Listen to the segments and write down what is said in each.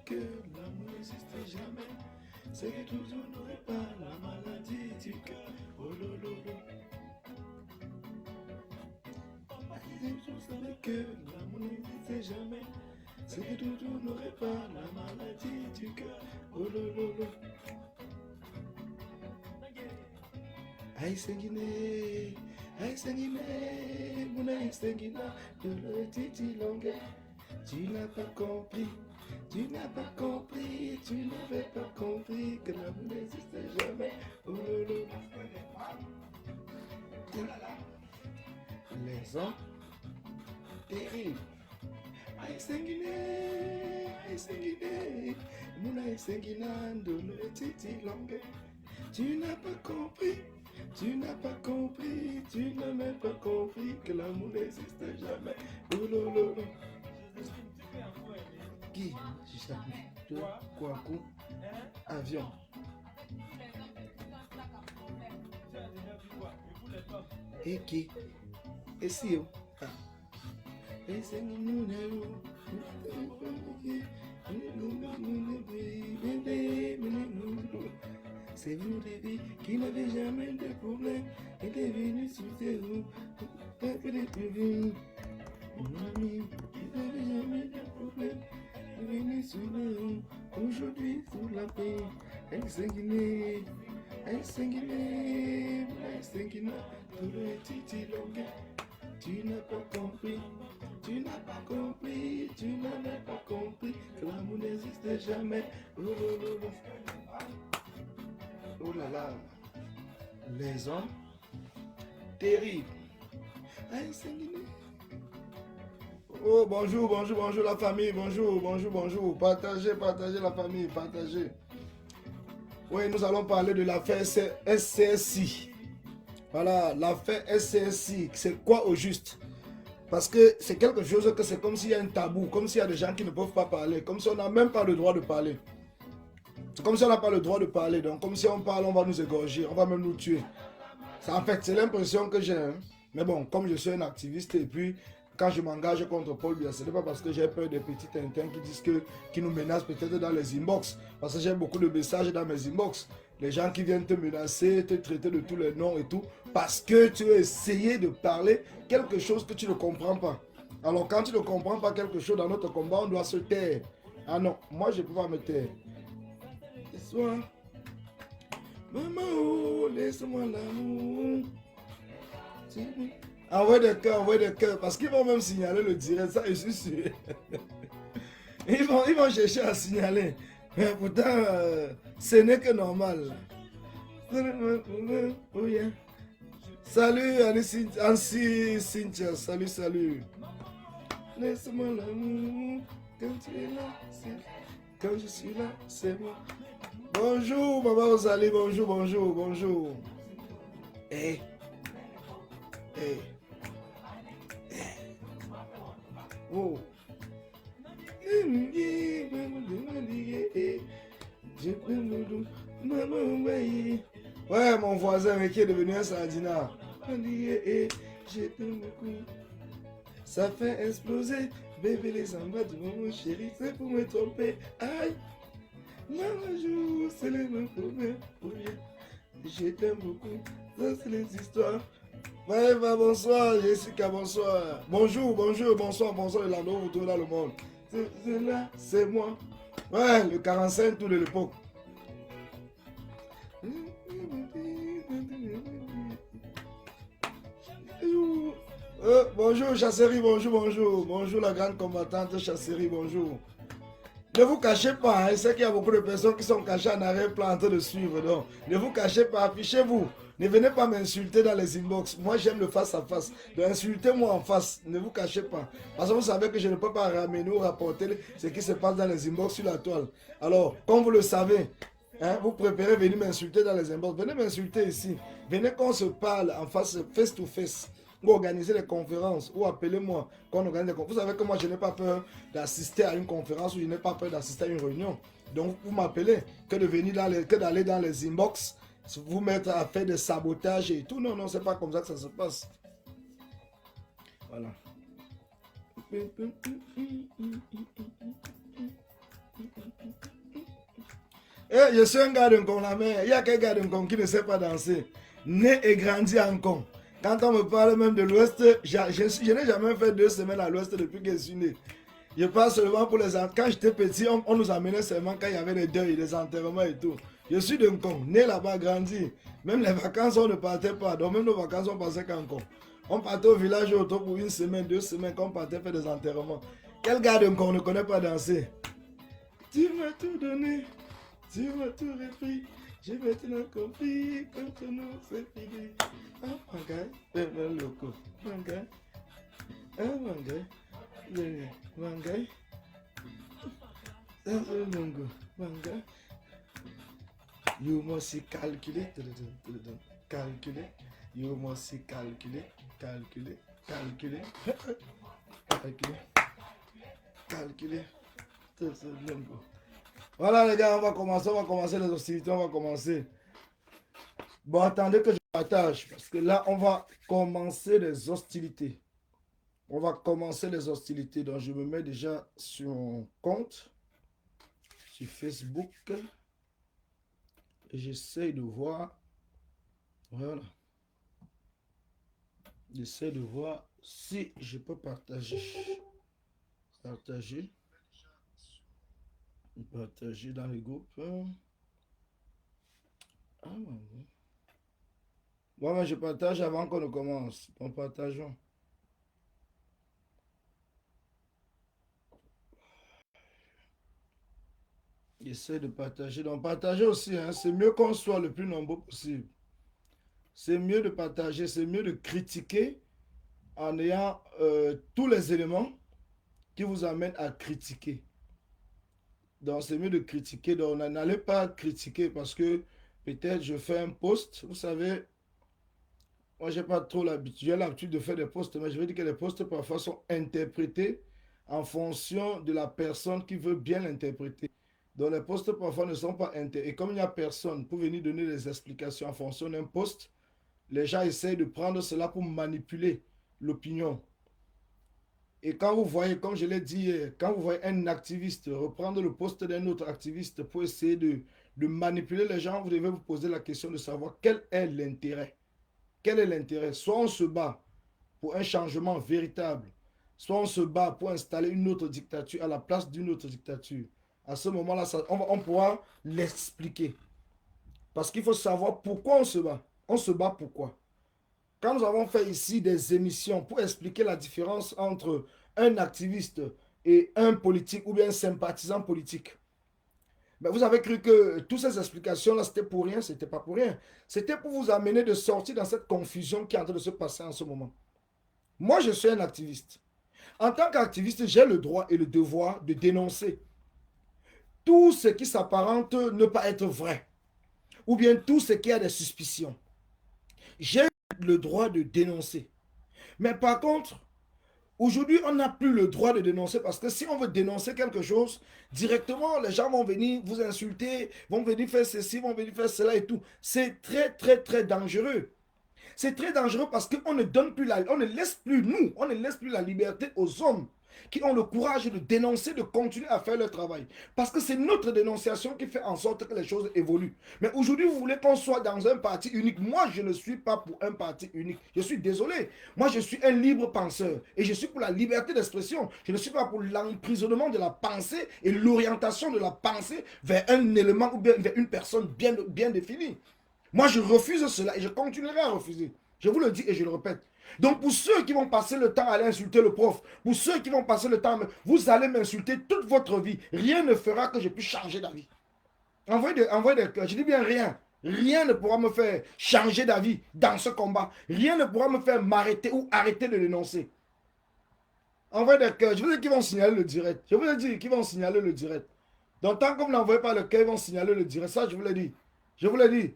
Que l'amour n'existe jamais, c'est que toujours n'aurait pas la maladie du cœur. Oh lolo, je savais que l'amour n'existe jamais, c'est que toujours n'aurait pas la maladie du cœur. Oh lolo, aïe Sengine, mon aïe Sengina, de le titi longue. Tu n'as pas compris, tu n'as pas compris, tu n'avais pas compris que l'amour n'existait jamais. Oh lolo. Les hommes terribles. Aïe Sengine, mon aïe Sengina, de le titi longue. Tu n'as pas compris, tu n'as pas compris, tu n'as même pas compris que l'amour n'existait jamais. Oh lolo. Qui? Jamais. Toi, quoi, coup? Avion. Et qui? Et si? Ah. Et c'est nous, c'est vous les filles qui n'avez jamais de problème et des venus sur tes roues. Pas que des problèmes. Mamie, qui n'avait jamais de problème. Venez sur les roues, aujourd'hui sous la paix. Elle s'enguinait, tout le titi longue. Tu n'as pas compris, tu n'as pas compris, tu n'as même pas compris que l'amour n'existe jamais. Oh, oh, oh, oh. Oh là là, les hommes terribles. Elle s'enguinait. Oh, bonjour la famille, bonjour. Partagez la famille, partagez. Oui, nous allons parler de l'affaire SCSI. Voilà, l'affaire SCSI, c'est quoi au juste? Parce que c'est quelque chose que c'est comme s'il y a un tabou, comme s'il y a des gens qui ne peuvent pas parler, comme si on n'a même pas le droit de parler. C'est comme si on n'a pas le droit de parler, donc comme si on parle, on va nous égorger, on va même nous tuer. Ça, en fait, c'est l'impression que j'ai. Hein. Mais bon, comme je suis un activiste et puis quand je m'engage contre Paul Biya, ce n'est pas parce que j'ai peur des petits tintins qui disent qui nous menacent peut-être dans les inbox. Parce que j'ai beaucoup de messages dans mes inbox. Les gens qui viennent te menacer, te traiter de tous les noms et tout. Parce que tu as essayé de parler quelque chose que tu ne comprends pas. Alors quand tu ne comprends pas quelque chose dans notre combat, on doit se taire. Ah non, moi je ne peux pas me taire. Ce soir, maman, oh, laisse-moi l'amour. Envoyez des cœurs, parce qu'ils vont même signaler le direct, ça je suis sûr. Ils vont chercher à signaler. Mais pourtant, ce n'est que normal. Salut Ansi Cynthia, salut. Laisse-moi l'amour, quand tu es là, quand je suis là, c'est moi. Bonjour maman Rosalie, bonjour. Hey. Oh. Ouais, mon voisin qui est devenu un sardinard. Ça fait exploser. Bébé les embats de mon chéri, c'est pour me tromper. Aïe. Maman joue, c'est le même problème. Je t'aime beaucoup. Ça, c'est les histoires. Ouais, bah, bonsoir, Jessica, bonsoir. Bonjour, bonjour, bonsoir, bonsoir, Lando, vous trouvez dans le monde. C'est là, c'est moi. Ouais, le 45 tout de l'époque. Bonjour, Chasserie, bonjour, bonjour. Bonjour, la grande combattante Chasserie, bonjour. Ne vous cachez pas, hein. Je sais qu'il y a beaucoup de personnes qui sont cachées en arrière-plan en train de suivre. Donc, ne vous cachez pas, affichez-vous. Ne venez pas m'insulter dans les inbox. Moi, j'aime le face-à-face. Donc, insultez-moi en face. Ne vous cachez pas. Parce que vous savez que je ne peux pas ramener ou rapporter ce qui se passe dans les inbox sur la toile. Alors, comme vous le savez, hein, vous préférez venir m'insulter dans les inbox. Venez m'insulter ici. Venez qu'on se parle en face, face to face. Ou organiser des conférences, ou appelez-moi qu'on organise des conférences. Vous savez que moi, je n'ai pas peur d'assister à une conférence ou je n'ai pas peur d'assister à une réunion. Donc, vous m'appelez que de venir d'aller dans les inbox, vous mettre à faire des sabotages et tout. Non, non, c'est pas comme ça que ça se passe. Voilà. Je suis un gars de Nkong, la mère. Il y a quel gars de Nkong qui ne sait pas danser. Né et grandi à Nkong. Quand on me parle même de l'Ouest, je n'ai jamais fait 2 semaines à l'Ouest depuis que je suis né. Je parle seulement pour les enfants. Quand j'étais petit, on nous amenait seulement quand il y avait des deuils, des enterrements et tout. Je suis de Nkong, né là-bas, grandi. Même les vacances, on ne partait pas. Donc même nos vacances, on passait qu'en Nkong. On partait au village autour pour 1 semaine, 2 semaines, quand on partait faire des enterrements. Quel gars de Nkong ne connaît pas danser? Tu m'as tout donné, tu m'as tout repris. Je vais te le compris, quand nous c'est fini. Ah, manga, le loco. Manga, ah, manga, manga. Ah, longo, manga. You must calculer, calculer. You must calculer, calculer, calculer, calculer, calculer. Tout ce longo. Voilà les gars, on va commencer les hostilités, on va commencer. Bon, attendez que je partage, parce que là, on va commencer les hostilités. On va commencer les hostilités, donc je me mets déjà sur mon compte, sur Facebook, et j'essaie de voir, voilà, j'essaie de voir si je peux partager, partager dans les groupes. Ah, ouais. Moi, mais je partage avant qu'on ne commence. En partageons. J'essaie de partager. Donc, partager aussi. Hein. C'est mieux qu'on soit le plus nombreux possible. C'est mieux de partager. C'est mieux de critiquer en ayant tous les éléments qui vous amènent à critiquer. Donc, c'est mieux de critiquer. Donc, n'allez pas critiquer parce que peut-être je fais un post. Vous savez, moi, j'ai pas trop l'habitude. J'ai l'habitude de faire des posts, mais je veux dire que les posts parfois sont interprétés en fonction de la personne qui veut bien l'interpréter. Donc, les posts parfois ne sont pas interprétés. Et comme il n'y a personne pour venir donner des explications en fonction d'un post, les gens essayent de prendre cela pour manipuler l'opinion. Et quand vous voyez, comme je l'ai dit, quand vous voyez un activiste reprendre le poste d'un autre activiste pour essayer de manipuler les gens, vous devez vous poser la question de savoir quel est l'intérêt. Quel est l'intérêt? Soit on se bat pour un changement véritable, soit on se bat pour installer une autre dictature à la place d'une autre dictature. À ce moment-là, on pourra l'expliquer. Parce qu'il faut savoir pourquoi on se bat. On se bat pourquoi? Quand nous avons fait ici des émissions pour expliquer la différence entre un activiste et un politique ou bien un sympathisant politique, mais vous avez cru que toutes ces explications-là, c'était pour rien? C'était pas pour rien. C'était pour vous amener de sortir dans cette confusion qui est en train de se passer en ce moment. Moi, je suis un activiste. En tant qu'activiste, j'ai le droit et le devoir de dénoncer tout ce qui s'apparente ne pas être vrai, ou bien tout ce qui a des suspicions. J'ai le droit de dénoncer. Mais par contre, aujourd'hui, on n'a plus le droit de dénoncer parce que si on veut dénoncer quelque chose, directement, les gens vont venir vous insulter, vont venir faire ceci, vont venir faire cela et tout. C'est très, très, très dangereux. C'est très dangereux parce qu'on ne donne plus on ne laisse plus la liberté aux hommes qui ont le courage de dénoncer, de continuer à faire leur travail. Parce que c'est notre dénonciation qui fait en sorte que les choses évoluent. Mais aujourd'hui, vous voulez qu'on soit dans un parti unique. Moi, je ne suis pas pour un parti unique. Je suis désolé. Moi, je suis un libre penseur. Et je suis pour la liberté d'expression. Je ne suis pas pour l'emprisonnement de la pensée et l'orientation de la pensée vers un élément ou bien vers une personne bien définie. Moi, je refuse cela et je continuerai à refuser. Je vous le dis et je le répète. Donc, pour ceux qui vont passer le temps à aller insulter le prof, pour ceux qui vont passer le temps, vous allez m'insulter toute votre vie. Rien ne fera que je puisse changer d'avis. Envoyez des cœurs. Je dis bien rien. Rien ne pourra me faire changer d'avis dans ce combat. Rien ne pourra me faire m'arrêter ou arrêter de dénoncer. Envoyez des cœurs. Je vous ai dit qu'ils vont signaler le direct. Je vous ai dit qu'ils vont signaler le direct. Donc, tant que vous n'envoyez pas le cœur, ils vont signaler le direct. Ça, je vous l'ai dit. Je vous l'ai dit.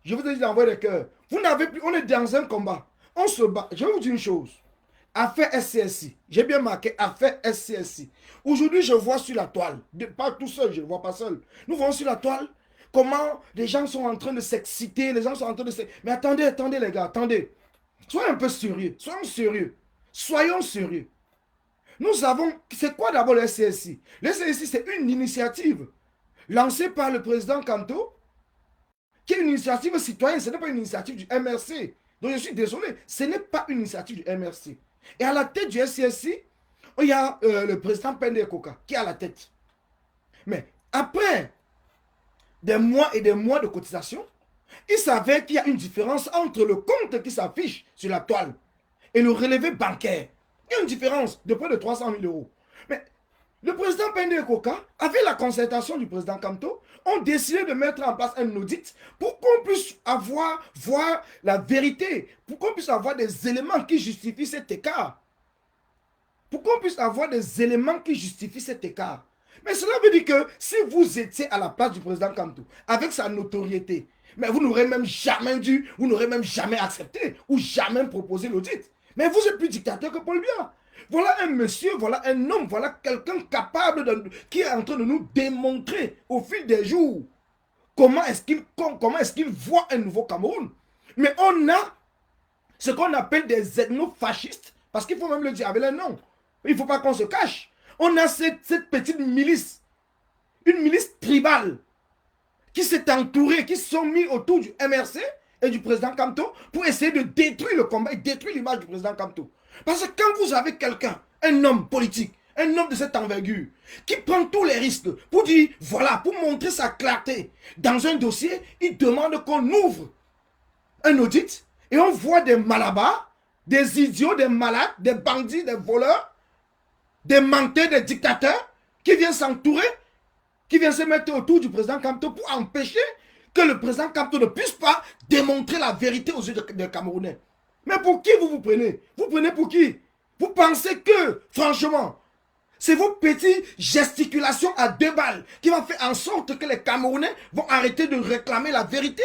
Je vous ai dit d'envoyer des cœurs. Vous n'avez plus. On est dans un combat. On se bat. Je vais vous dire une chose. Affaire SCSI. J'ai bien marqué affaire SCSI. Aujourd'hui, je vois sur la toile. Pas tout seul, je ne vois pas seul. Nous voyons sur la toile comment les gens sont en train de s'exciter. Les gens sont en train de s'exciter. Mais attendez, attendez les gars, attendez. Soyez un peu sérieux. Soyons sérieux. Soyons sérieux. Nous avons. C'est quoi d'abord le SCSI? Le SCSI, c'est une initiative lancée par le président Kanto, qui est une initiative citoyenne. Ce n'est pas une initiative du MRC. Donc je suis désolé, ce n'est pas une initiative du MRC. Et à la tête du SCSI, il y a le président Pende Koka qui est à la tête. Mais après des mois et des mois de cotisation, il s'avère qu'il y a une différence entre le compte qui s'affiche sur la toile et le relevé bancaire. Il y a une différence de près de 300 000 euros. Mais le président Pende Koka, avec la concertation du président Kanto, ont décidé de mettre en place un audit pour qu'on puisse voir la vérité, pour qu'on puisse avoir des éléments qui justifient cet écart. Pour qu'on puisse avoir des éléments qui justifient cet écart. Mais cela veut dire que si vous étiez à la place du président Kanto, avec sa notoriété, mais vous n'aurez même jamais dû, vous n'aurez même jamais accepté ou jamais proposé l'audit. Mais vous êtes plus dictateur que Paul Biya. Voilà un monsieur, voilà un homme, voilà quelqu'un capable qui est en train de nous démontrer au fil des jours comment est-ce qu'il voit un nouveau Cameroun. Mais on a ce qu'on appelle des ethnofascistes, parce qu'il faut même le dire avec les noms. Il ne faut pas qu'on se cache. On a cette petite milice, une milice tribale, qui s'est entourée, qui se sont mis autour du MRC et du président Kanto pour essayer de détruire le combat et détruire l'image du président Kanto. Parce que quand vous avez quelqu'un, un homme politique, un homme de cette envergure, qui prend tous les risques pour dire, voilà, pour montrer sa clarté dans un dossier, il demande qu'on ouvre un audit et on voit des malabars, des idiots, des malades, des bandits, des voleurs, des menteurs, des dictateurs qui viennent s'entourer, qui viennent se mettre autour du président Kanto pour empêcher que le président Kanto ne puisse pas démontrer la vérité aux yeux des Camerounais. Mais pour qui vous vous prenez? Vous prenez pour qui? Vous pensez que, franchement, c'est vos petites gesticulations à 2 balles qui vont faire en sorte que les Camerounais vont arrêter de réclamer la vérité?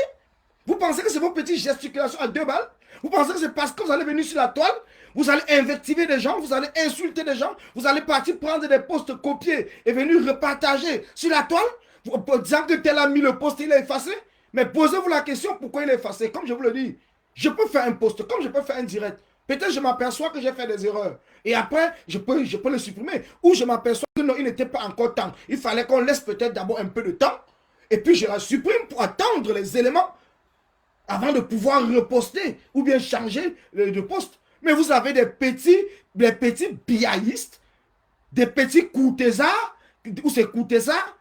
Vous pensez que c'est vos petites gesticulations à 2 balles? Vous pensez que c'est parce que vous allez venir sur la toile, vous allez invectiver des gens, vous allez insulter des gens, vous allez partir prendre des posts copiés et venir repartager sur la toile, disant que tel a mis le post, il est effacé? Mais posez-vous la question pourquoi il est effacé. Comme je vous le dis, je peux faire un post, comme je peux faire un direct. Peut-être je m'aperçois que j'ai fait des erreurs. Et après, je peux le supprimer. Ou je m'aperçois que non, il n'était pas encore temps. Il fallait qu'on laisse peut-être d'abord un peu de temps. Et puis je la supprime pour attendre les éléments avant de pouvoir reposter ou bien changer de poste. Mais vous avez des petits biaïstes, des petits courtesards, ou ces courtesards,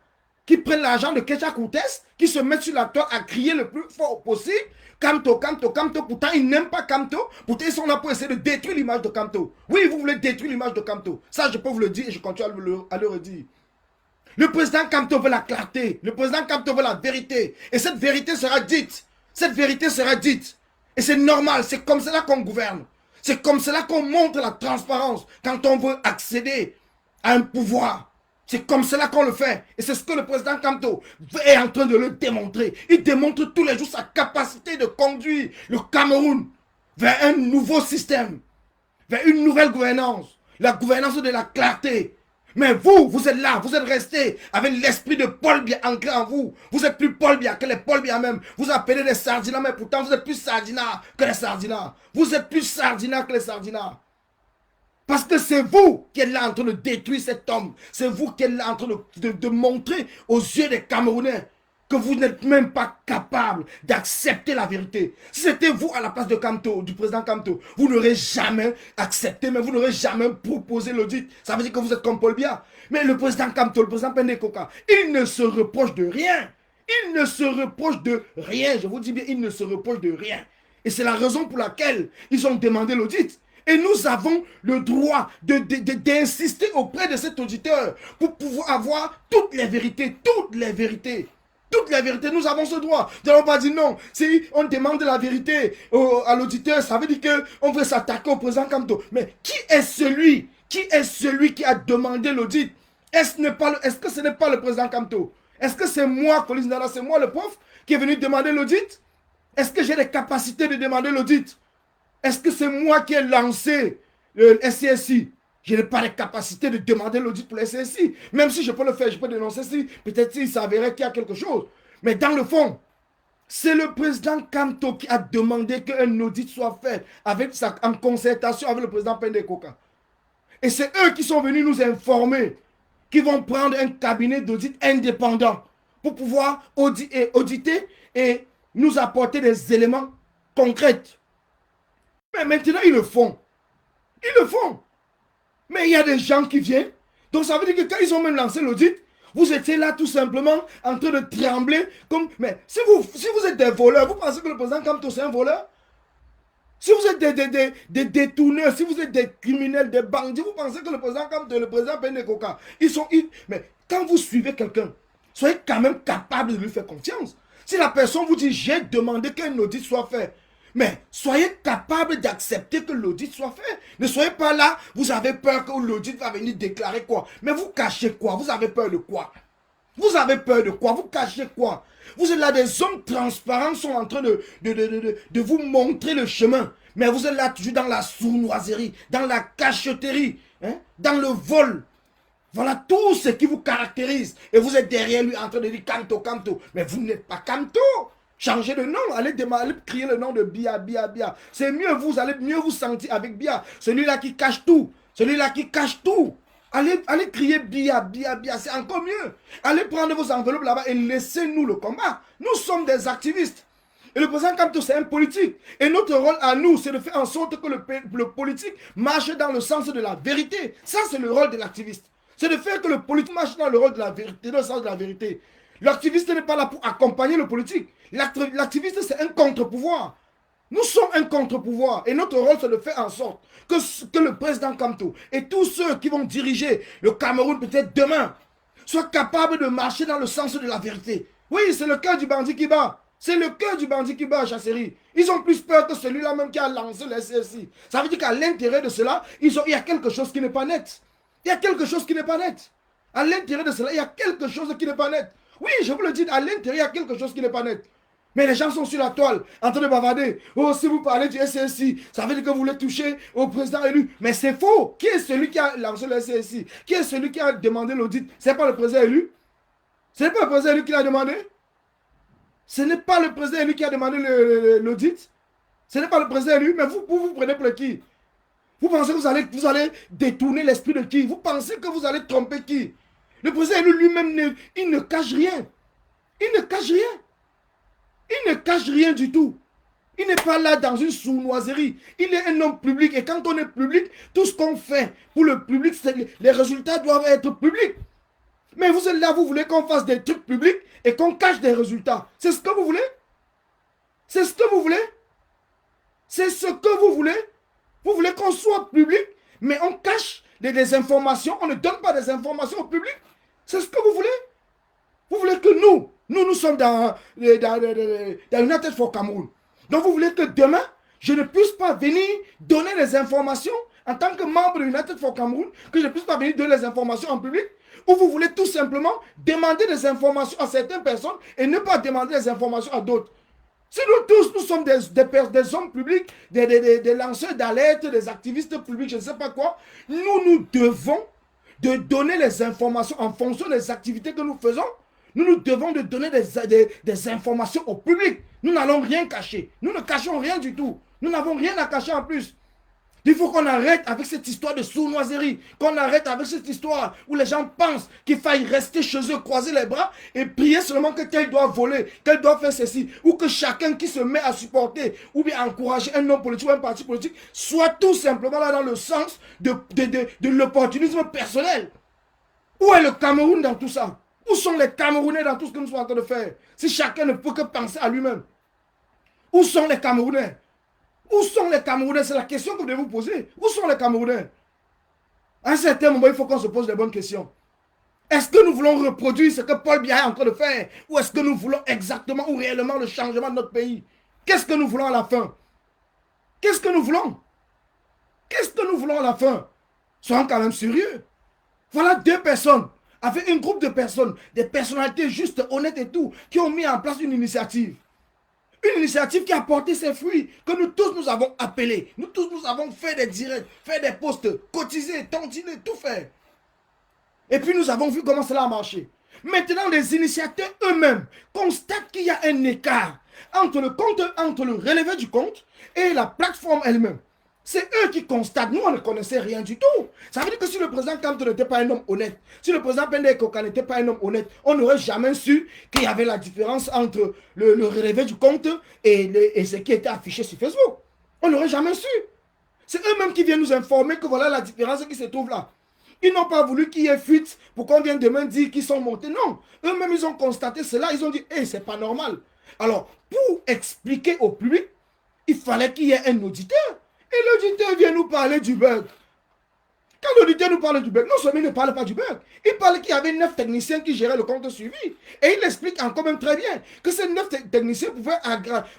qui prennent l'argent de Kecha Koutes, qui se mettent sur la toile à crier le plus fort possible. Kanto, Kanto, Kanto. Pourtant, ils n'aiment pas Kanto. Pourtant, ils sont là pour essayer de détruire l'image de Kanto. Oui, vous voulez détruire l'image de Kanto. Ça, je peux vous le dire et je continue à le redire. Le président Kanto veut la clarté. Le président Kanto veut la vérité. Et cette vérité sera dite. Cette vérité sera dite. Et c'est normal. C'est comme cela qu'on gouverne. C'est comme cela qu'on montre la transparence quand on veut accéder à un pouvoir. C'est comme cela qu'on le fait. Et c'est ce que le président Kanto est en train de le démontrer. Il démontre tous les jours sa capacité de conduire le Cameroun vers un nouveau système, vers une nouvelle gouvernance. La gouvernance de la clarté. Mais vous êtes là, vous êtes resté avec l'esprit de Paul Biya ancré en vous. Vous êtes plus Paul Biya que les Paul Biya même. Vous appelez les Sardinats, mais pourtant vous êtes plus Sardinats que les Sardinats. Vous êtes plus Sardinats que les Sardinats. Parce que c'est vous qui êtes là en train de détruire cet homme. C'est vous qui êtes là en train de montrer aux yeux des Camerounais que vous n'êtes même pas capable d'accepter la vérité. Si c'était vous à la place de Kamto, du président Kamto, vous n'aurez jamais accepté, mais vous n'aurez jamais proposé l'audit. Ça veut dire que vous êtes comme Paul Biya. Mais le président Kamto, le président Pende Koka, il ne se reproche de rien. Il ne se reproche de rien. Je vous dis bien, il ne se reproche de rien. Et c'est la raison pour laquelle ils ont demandé l'audit. Et nous avons le droit d'insister auprès de cet auditeur pour pouvoir avoir toutes les vérités, toutes les vérités. Toute la vérité, nous avons ce droit. Nous n'allons pas dire non. Si on demande la vérité à l'auditeur, ça veut dire qu'on veut s'attaquer au président Kamto. Mais qui est celui qui a demandé l'audit? Est-ce que ce n'est pas le président Kamto? Est-ce que c'est moi, Collins Nana, c'est moi le prof qui est venu demander l'audit? Est-ce que j'ai les capacités de demander l'audit? Est-ce que c'est moi qui ai lancé le SCSI? Je n'ai pas les capacités de demander l'audit pour le SCSI. Même si je peux le faire, je peux dénoncer si peut-être il s'avérait qu'il y a quelque chose. Mais dans le fond, c'est le président Kamto qui a demandé qu'un audit soit fait en concertation avec le président Pende Koka. Et c'est eux qui sont venus nous informer qu'ils vont prendre un cabinet d'audit indépendant pour pouvoir auditer et nous apporter des éléments concrets. Mais maintenant, ils le font. Ils le font. Mais il y a des gens qui viennent. Donc ça veut dire que quand ils ont même lancé l'audit, vous étiez là tout simplement en train de trembler. Mais si vous êtes des voleurs, vous pensez que le président Kamto c'est un voleur? Si vous êtes des détourneurs, si vous êtes des criminels, des bandits, vous pensez que le président Kamto et le président Pende Koka, mais quand vous suivez quelqu'un, soyez quand même capable de lui faire confiance. Si la personne vous dit, j'ai demandé qu'un audit soit fait, mais soyez capable d'accepter que l'audit soit fait. Ne soyez pas là, vous avez peur que l'audit va venir déclarer quoi. Mais vous cachez quoi? Vous avez peur de quoi? Vous avez peur de quoi? Vous cachez quoi? Vous êtes là, des hommes transparents sont en train de vous montrer le chemin. Mais vous êtes là toujours dans la sournoiserie, dans la cacheterie, hein, dans le vol. Voilà tout ce qui vous caractérise. Et vous êtes derrière lui en train de dire Kamto, Kamto. Mais vous n'êtes pas Kamto. Changez de nom, allez crier le nom de Biya, Biya, Biya. C'est mieux, vous allez mieux vous sentir avec Biya. Celui-là qui cache tout. Celui-là qui cache tout. Allez crier Biya, Biya, Biya. C'est encore mieux. Allez prendre vos enveloppes là-bas et laissez-nous le combat. Nous sommes des activistes. Et le président Kamto, c'est un politique. Et notre rôle à nous, c'est de faire en sorte que le politique marche dans le sens de la vérité. Ça, c'est le rôle de l'activiste. C'est de faire que le politique marche dans le rôle de la vérité, dans le sens de la vérité. L'activiste n'est pas là pour accompagner le politique. L'activiste, c'est un contre-pouvoir. Nous sommes un contre-pouvoir. Et notre rôle, c'est de faire en sorte que le président Kamto et tous ceux qui vont diriger le Cameroun peut-être demain soient capables de marcher dans le sens de la vérité. Oui, c'est le cœur du bandit qui bat. C'est le cœur du bandit qui bat à Chasserie. Ils ont plus peur que celui-là même qui a lancé le SSI. Ça veut dire qu'à l'intérieur de cela, il y a quelque chose qui n'est pas net. Il y a quelque chose qui n'est pas net. À l'intérieur de cela, il y a quelque chose qui n'est pas net. Oui, je vous le dis, à l'intérieur, il y a quelque chose qui n'est pas net. Mais les gens sont sur la toile, en train de bavarder. Oh, si vous parlez du SSI, ça veut dire que vous voulez toucher au président élu. Mais c'est faux. Qui est celui qui a lancé le SSI? Qui est celui qui a demandé l'audit? Ce n'est pas le président élu? Ce n'est pas le président élu qui l'a demandé? Ce n'est pas le président élu qui a demandé l'audit? Ce n'est pas le président élu, mais vous prenez pour qui? Vous pensez que vous allez détourner l'esprit de qui? Vous pensez que vous allez tromper qui? Le président élu lui-même, il ne cache rien. Il ne cache rien. Il ne cache rien du tout. Il n'est pas là dans une sournoiserie. Il est un homme public. Et quand on est public, tout ce qu'on fait pour le public, les résultats doivent être publics. Mais vous êtes là, vous voulez qu'on fasse des trucs publics et qu'on cache des résultats. C'est ce que vous voulez? C'est ce que vous voulez? C'est ce que vous voulez? Vous voulez qu'on soit public, mais on cache des informations, on ne donne pas des informations au public? C'est ce que vous voulez? Vous voulez que nous sommes dans United for Cameroun. Donc vous voulez que demain, je ne puisse pas venir donner les informations en tant que membre de United for Cameroun, que je ne puisse pas venir donner les informations en public? Ou vous voulez tout simplement demander des informations à certaines personnes et ne pas demander des informations à d'autres? Si nous tous, nous sommes des hommes publics, des lanceurs d'alerte, des activistes publics, je ne sais pas quoi, nous devons de donner les informations en fonction des activités que nous faisons. Nous devons de donner des informations au public. Nous n'allons rien cacher. Nous ne cachons rien du tout. Nous n'avons rien à cacher en plus. Il faut qu'on arrête avec cette histoire de sournoiserie, qu'on arrête avec cette histoire où les gens pensent qu'il faille rester chez eux, croiser les bras et prier seulement que tel doit voler, tel doit faire ceci, ou que chacun qui se met à supporter ou bien encourager un homme politique ou un parti politique soit tout simplement là dans le sens de l'opportunisme personnel. Où est le Cameroun dans tout ça? Où sont les Camerounais dans tout ce que nous sommes en train de faire? Si chacun ne peut que penser à lui-même. Où sont les Camerounais? Où sont les Camerounais? C'est la question que vous devez vous poser. Où sont les Camerounais? À un certain moment, il faut qu'on se pose les bonnes questions. Est-ce que nous voulons reproduire ce que Paul Biya est en train de faire? Ou est-ce que nous voulons exactement ou réellement le changement de notre pays? Qu'est-ce que nous voulons à la fin? Qu'est-ce que nous voulons? Qu'est-ce que nous voulons à la fin? Soyons quand même sérieux. Voilà deux personnes, avec un groupe de personnes, des personnalités justes, honnêtes et tout, qui ont mis en place une initiative. Une initiative qui a porté ses fruits, que nous tous nous avons appelés. Nous tous nous avons fait des directs, fait des posts, cotisé, tantiner, tout fait. Et puis nous avons vu comment cela a marché. Maintenant, les initiateurs eux-mêmes constatent qu'il y a un écart entre le relevé du compte et la plateforme elle-même. C'est eux qui constatent. Nous, on ne connaissait rien du tout. Ça veut dire que si le président Kamto n'était pas un homme honnête, si le président Pende Koka n'était pas un homme honnête, on n'aurait jamais su qu'il y avait la différence entre le relevé du compte et ce qui était affiché sur Facebook. On n'aurait jamais su. C'est eux-mêmes qui viennent nous informer que voilà la différence qui se trouve là. Ils n'ont pas voulu qu'il y ait fuite pour qu'on vienne demain dire qu'ils sont montés. Non. Eux-mêmes, ils ont constaté cela. Ils ont dit, hey, c'est pas normal. Alors, pour expliquer au public, il fallait qu'il y ait un auditeur. Et l'auditeur vient nous parler du bug. Quand l'auditeur nous parle du bug, non seulement il ne parle pas du bug, il parle qu'il y avait 9 techniciens qui géraient le compte suivi. Et il explique encore même très bien que ces 9 techniciens pouvaient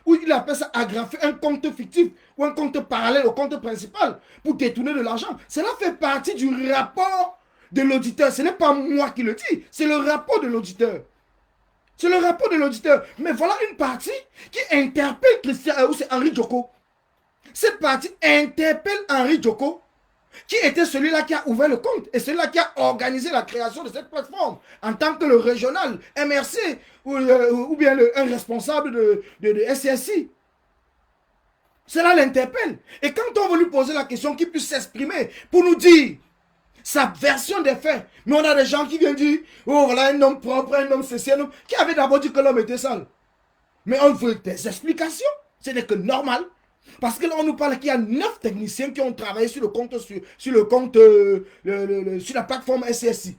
ou il appelle ça agrafer un compte fictif ou un compte parallèle au compte principal pour détourner de l'argent. Cela fait partie du rapport de l'auditeur. Ce n'est pas moi qui le dis, c'est le rapport de l'auditeur. C'est le rapport de l'auditeur. Mais voilà une partie qui interpelle Christian, ou c'est Henri Djoko. Cette partie interpelle Henri Djoko, qui était celui-là qui a ouvert le compte et celui-là qui a organisé la création de cette plateforme en tant que le régional MRC ou bien un responsable de SCSI. Cela l'interpelle. Et quand on veut lui poser la question, qu'il puisse s'exprimer pour nous dire sa version des faits. Mais on a des gens qui viennent dire, oh voilà un homme propre, un homme ceci, un homme qui avait d'abord dit que l'homme était sale. Mais on veut des explications. Ce n'est que normal. Parce que là, on nous parle qu'il y a 9 techniciens qui ont travaillé sur le compte, sur la plateforme SCSI.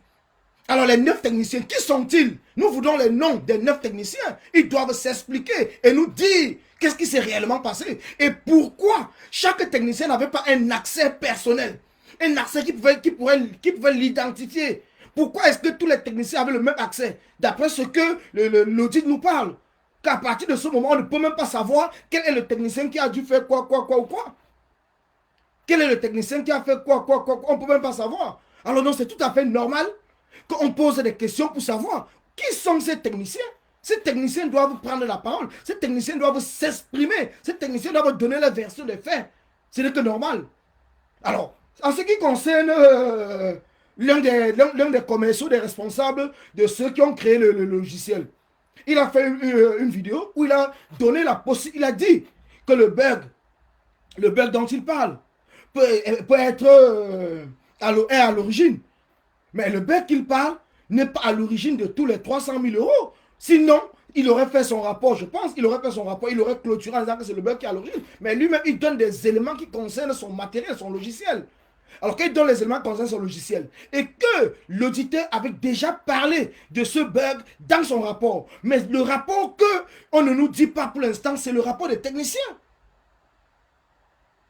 Alors, les 9 techniciens, qui sont-ils? Nous voulons les noms des 9 techniciens. Ils doivent s'expliquer et nous dire qu'est-ce qui s'est réellement passé. Et pourquoi chaque technicien n'avait pas un accès personnel. Un accès qui pouvait l'identifier. Pourquoi est-ce que tous les techniciens avaient le même accès? D'après ce que l'audit nous parle. Qu'à partir de ce moment, on ne peut même pas savoir quel est le technicien qui a dû faire quoi ou quoi. Quel est le technicien qui a fait quoi. On ne peut même pas savoir. Alors non, c'est tout à fait normal qu'on pose des questions pour savoir qui sont ces techniciens. Ces techniciens doivent prendre la parole. Ces techniciens doivent s'exprimer. Ces techniciens doivent donner la version des faits. Ce n'est que normal. Alors, en ce qui concerne l'un des commerciaux, des responsables de ceux qui ont créé le logiciel, il a fait une vidéo où il a donné la possibilité, il a dit que le bug dont il parle peut être à l'origine. Mais le bug qu'il parle n'est pas à l'origine de tous les 300 000 euros. Sinon, il aurait fait son rapport, je pense, il aurait clôturé en disant que c'est le bug qui est à l'origine. Mais lui-même, il donne des éléments qui concernent son matériel, son logiciel. Alors qu'il donne les éléments concernant son logiciel et que l'auditeur avait déjà parlé de ce bug dans son rapport. Mais le rapport qu'on ne nous dit pas pour l'instant, c'est le rapport des techniciens.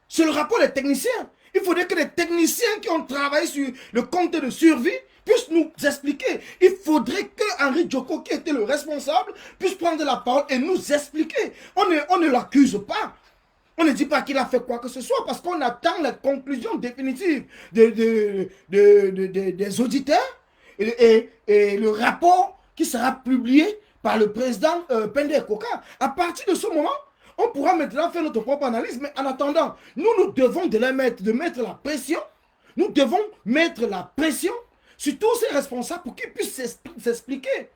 C'est le rapport des techniciens. Il faudrait que les techniciens qui ont travaillé sur le compte de survie puissent nous expliquer. Il faudrait que Henri Djoko, qui était le responsable, puisse prendre la parole et nous expliquer. On ne l'accuse pas. On ne dit pas qu'il a fait quoi que ce soit parce qu'on attend la conclusion définitive des auditeurs et le rapport qui sera publié par le président Pende Koka. À partir de ce moment, on pourra maintenant faire notre propre analyse. Mais en attendant, nous devons de mettre la pression. Nous devons mettre la pression sur tous ces responsables pour qu'ils puissent s'expliquer.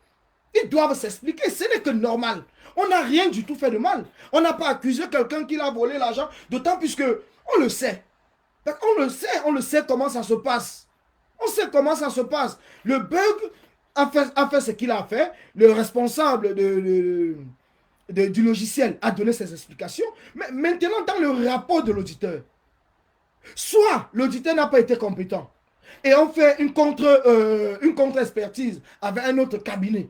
Ils doivent s'expliquer. Ce n'est que normal. On n'a rien du tout fait de mal. On n'a pas accusé quelqu'un qui a volé l'argent, d'autant puisque on le sait. On le sait comment ça se passe. On sait comment ça se passe. Le bug a fait ce qu'il a fait. Le responsable du logiciel a donné ses explications. Mais maintenant, dans le rapport de l'auditeur, soit l'auditeur n'a pas été compétent et on fait une contre-expertise avec un autre cabinet.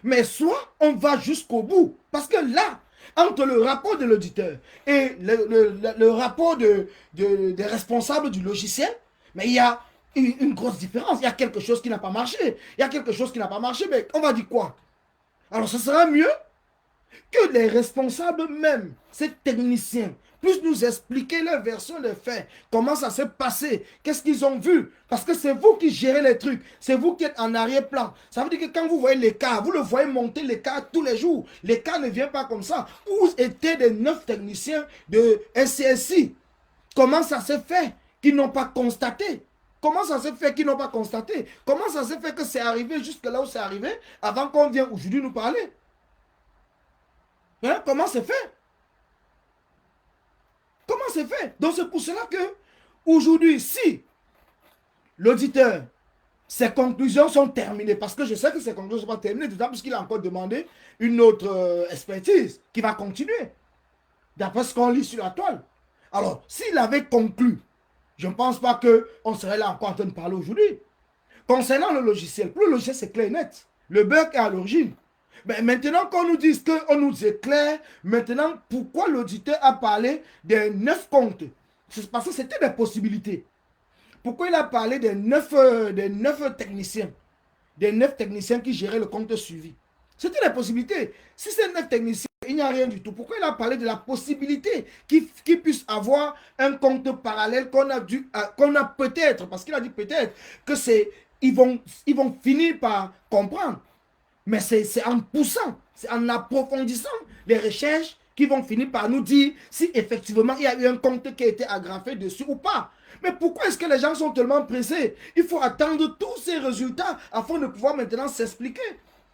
Mais soit on va jusqu'au bout. Parce que là, entre le rapport de l'auditeur et le rapport des responsables du logiciel, mais il y a une grosse différence. Il y a quelque chose qui n'a pas marché. Il y a quelque chose qui n'a pas marché, mais on va dire quoi? Alors, ce sera mieux que les responsables même, ces techniciens, puissent nous expliquer leur version des faits, comment ça s'est passé, qu'est-ce qu'ils ont vu, parce que c'est vous qui gérez les trucs, c'est vous qui êtes en arrière-plan. Ça veut dire que quand vous voyez les cas, vous le voyez monter les cas tous les jours. Les cas ne viennent pas comme ça. Où étaient les 9 techniciens de SCSI? Comment ça s'est fait qu'ils n'ont pas constaté? Comment ça s'est fait qu'ils n'ont pas constaté? Comment ça s'est fait que c'est arrivé jusque là où c'est arrivé avant qu'on vienne aujourd'hui nous parler? Hein? Comment c'est fait? Comment c'est fait? Donc c'est pour cela que aujourd'hui, si l'auditeur, ses conclusions sont terminées, parce que je sais que ses conclusions ne sont pas terminées, d'autant plus qu'il a encore demandé une autre expertise qui va continuer, d'après ce qu'on lit sur la toile. Alors, s'il avait conclu, je ne pense pas qu'on serait là encore en train de parler aujourd'hui. Concernant le logiciel, pour le logiciel, c'est clair et net. Le bug est à l'origine. Mais maintenant qu'on nous dise qu'on nous éclaire, maintenant, pourquoi l'auditeur a parlé des 9 comptes? C'est parce que c'était des possibilités. Pourquoi il a parlé des 9 techniciens? Des 9 techniciens qui géraient le compte suivi. C'était des possibilités. Si c'est 9 techniciens, il n'y a rien du tout. Pourquoi il a parlé de la possibilité qu'il puisse avoir un compte parallèle qu'on a peut-être, parce qu'il a dit peut-être, que c'est, ils vont finir par comprendre. Mais c'est en poussant, c'est en approfondissant les recherches qui vont finir par nous dire si effectivement il y a eu un compte qui a été agrafé dessus ou pas. Mais pourquoi est-ce que les gens sont tellement pressés? Il faut attendre tous ces résultats afin de pouvoir maintenant s'expliquer.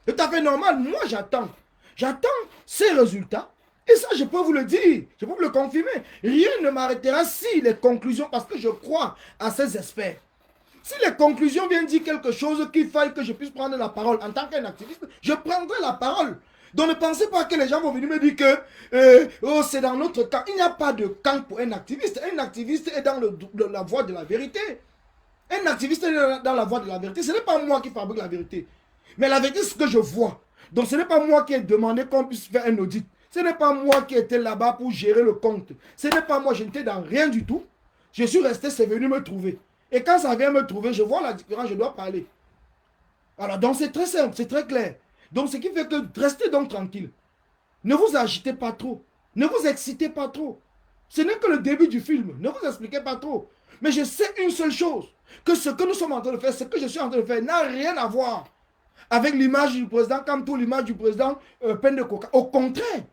C'est tout à fait normal. Moi, j'attends. J'attends ces résultats. Et ça, je peux vous le dire. Je peux vous le confirmer. Rien ne m'arrêtera si les conclusions, parce que je crois à ces experts. Si les conclusions viennent dire quelque chose qu'il faille que je puisse prendre la parole en tant qu'un activiste, je prendrai la parole. Donc ne pensez pas que les gens vont venir me dire que oh, c'est dans notre camp. Il n'y a pas de camp pour un activiste. Un activiste est dans la voie de la vérité. Un activiste est dans la voie de la vérité. Ce n'est pas moi qui fabrique la vérité. Mais la vérité, c'est ce que je vois. Donc ce n'est pas moi qui ai demandé qu'on puisse faire un audit. Ce n'est pas moi qui étais là-bas pour gérer le compte. Ce n'est pas moi, je n'étais dans rien du tout. Je suis resté, c'est venu me trouver. Et quand ça vient me trouver, je vois la différence, je dois parler. Alors, donc c'est très simple, c'est très clair. Donc, ce qui fait que restez donc tranquille. Ne vous agitez pas trop. Ne vous excitez pas trop. Ce n'est que le début du film. Ne vous expliquez pas trop. Mais je sais une seule chose. Que ce que nous sommes en train de faire, ce que je suis en train de faire, n'a rien à voir avec l'image du président, comme tout l'image du président Pen de Coca. Au contraire,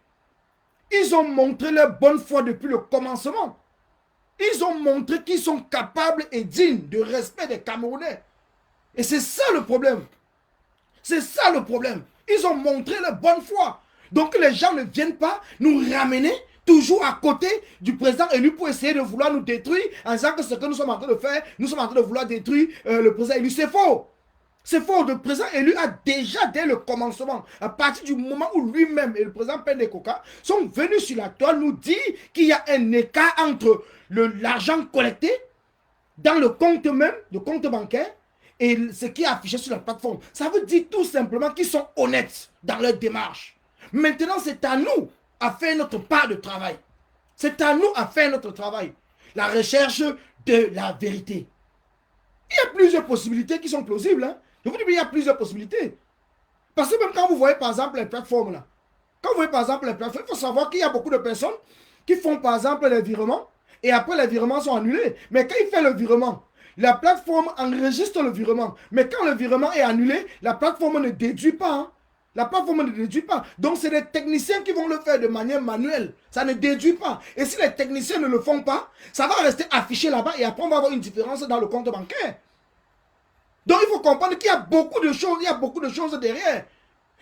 ils ont montré leur bonne foi depuis le commencement. Ils ont montré qu'ils sont capables et dignes de respect des Camerounais. Et c'est ça le problème. C'est ça le problème. Ils ont montré leur bonne foi. Donc les gens ne viennent pas nous ramener toujours à côté du président élu pour essayer de vouloir nous détruire en disant que ce que nous sommes en train de faire, nous sommes en train de vouloir détruire le président élu. C'est faux. C'est faux. Le président élu a déjà, dès le commencement, à partir du moment où lui-même et le président Pen Coca sont venus sur la toile nous dire qu'il y a un écart entre l'argent collecté dans le compte même, le compte bancaire, et ce qui est affiché sur la plateforme. Ça veut dire tout simplement qu'ils sont honnêtes dans leur démarche. Maintenant, c'est à nous à faire notre part de travail. C'est à nous à faire notre travail. La recherche de la vérité. Il y a plusieurs possibilités qui sont plausibles. Hein. Je vous dis, il y a plusieurs possibilités. Parce que même quand vous voyez par exemple les plateformes là, quand vous voyez par exemple les plateformes, il faut savoir qu'il y a beaucoup de personnes qui font par exemple les virements et après les virements sont annulés. Mais quand il fait le virement, la plateforme enregistre le virement. Mais quand le virement est annulé, la plateforme ne déduit pas. Hein. La plateforme ne déduit pas. Donc c'est les techniciens qui vont le faire de manière manuelle. Ça ne déduit pas. Et si les techniciens ne le font pas, ça va rester affiché là-bas et après on va avoir une différence dans le compte bancaire. Donc il faut comprendre qu'il y a beaucoup de choses, il y a beaucoup de choses derrière.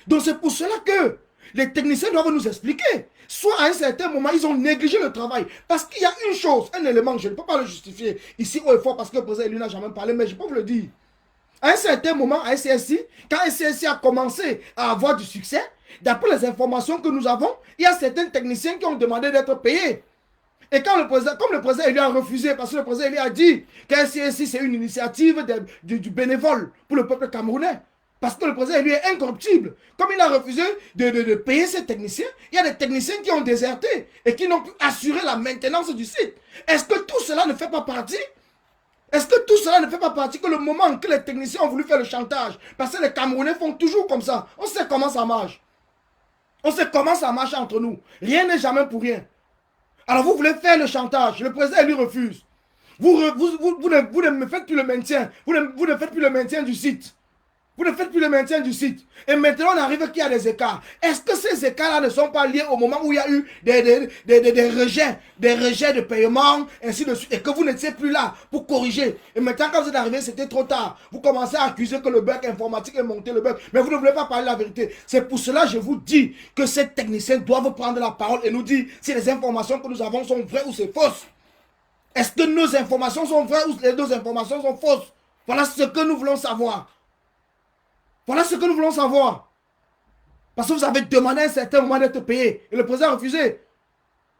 Donc c'est pour cela que Les techniciens doivent nous expliquer. Soit à un certain moment, ils ont négligé le travail. Parce qu'il y a une chose, un élément, je ne peux pas le justifier ici haut et fort parce que le président lui n'a jamais parlé, mais je peux vous le dire. À un certain moment, à SCSI, quand SCSI a commencé à avoir du succès, d'après les informations que nous avons, il y a certains techniciens qui ont demandé d'être payés. Et quand comme le président lui a refusé, parce que le président lui a dit que SCSI c'est une initiative du bénévole pour le peuple camerounais. Parce que le président lui est incorruptible. Comme il a refusé de payer ces techniciens, il y a des techniciens qui ont déserté et qui n'ont pu assurer la maintenance du site. Est-ce que tout cela ne fait pas partie? Est-ce que tout cela ne fait pas partie que le moment que les techniciens ont voulu faire le chantage, parce que les Camerounais font toujours comme ça, on sait comment ça marche. On sait comment ça marche entre nous. Rien n'est jamais pour rien. Alors vous voulez faire le chantage, le président lui refuse. Vous ne me faites plus le maintien, vous ne faites plus le maintien du site. Vous ne faites plus le maintien du site. Et maintenant, on arrive qu'il y a des écarts. Est-ce que ces écarts-là ne sont pas liés au moment où il y a eu des rejets de paiement, ainsi de suite, et que vous n'étiez plus là pour corriger? Et maintenant, quand vous êtes arrivé, c'était trop tard. Vous commencez à accuser que le bug informatique est monté, le bug. Mais vous ne voulez pas parler la vérité. C'est pour cela que je vous dis que ces techniciens doivent prendre la parole et nous dire si les informations que nous avons sont vraies ou c'est fausses. Est-ce que nos informations sont vraies ou nos informations sont fausses? Voilà ce que nous voulons savoir. Voilà ce que nous voulons savoir. Parce que vous avez demandé à un certain moment d'être payé. Et le président a refusé.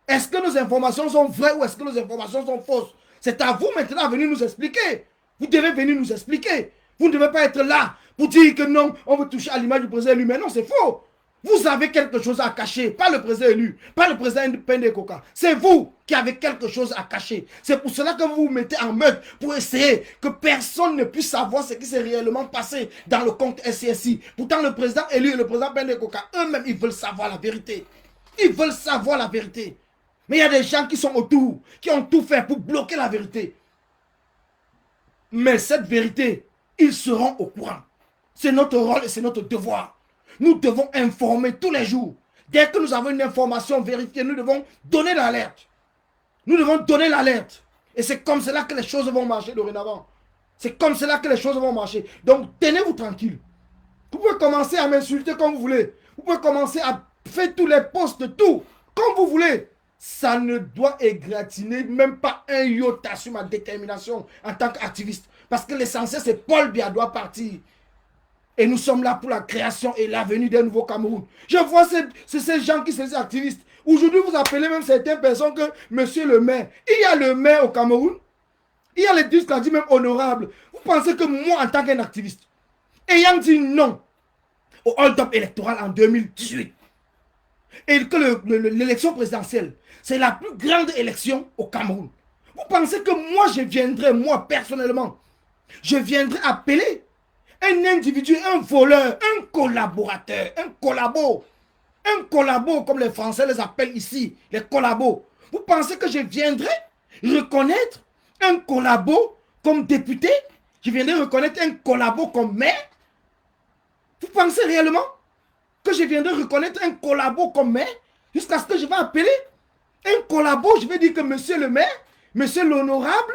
Est-ce que nos informations sont vraies ou est-ce que nos informations sont fausses? C'est à vous maintenant à venir nous expliquer. Vous devez venir nous expliquer. Vous ne devez pas être là pour dire que non, on veut toucher à l'image du président élu. Mais non, c'est faux. Vous avez quelque chose à cacher. Pas le président élu. Pas le président Pende Koka. C'est vous qui avez quelque chose à cacher. C'est pour cela que vous vous mettez en meute pour essayer que personne ne puisse savoir ce qui s'est réellement passé dans le compte SCSI. Pourtant, le président élu et le président Pende Koka, eux-mêmes, ils veulent savoir la vérité. Ils veulent savoir la vérité. Mais il y a des gens qui sont autour, qui ont tout fait pour bloquer la vérité. Mais cette vérité, ils seront au courant. C'est notre rôle et c'est notre devoir. Nous devons informer tous les jours. Dès que nous avons une information vérifiée, nous devons donner l'alerte. Nous devons donner l'alerte. Et c'est comme cela que les choses vont marcher dorénavant. C'est comme cela que les choses vont marcher. Donc, tenez-vous tranquille. Vous pouvez commencer à m'insulter comme vous voulez. Vous pouvez commencer à faire tous les posts, tout, comme vous voulez. Ça ne doit égratigner même pas un iota sur ma détermination en tant qu'activiste. Parce que l'essentiel, c'est Paul Biya doit partir. Et nous sommes là pour la création et l'avenir d'un nouveau Cameroun. Je vois ces gens qui sont activistes. Aujourd'hui, vous appelez même certaines personnes que Monsieur le maire. Il y a le maire au Cameroun. Il y a les disques qui dit même honorable. Vous pensez que moi, en tant qu'un activiste, ayant dit non au hold-up électoral en 2018, et que l'élection présidentielle, c'est la plus grande élection au Cameroun. Vous pensez que moi, je viendrais, moi, personnellement, je viendrais appeler un individu, un voleur, un collaborateur, un collabo, comme les Français les appellent ici, les collabos. Vous pensez que je viendrais reconnaître un collabo comme député? Je viendrais reconnaître un collabo comme maire? Vous pensez réellement que je viendrais reconnaître un collabo comme maire jusqu'à ce que je vais appeler un collabo? Je vais dire que monsieur le maire, monsieur l'honorable.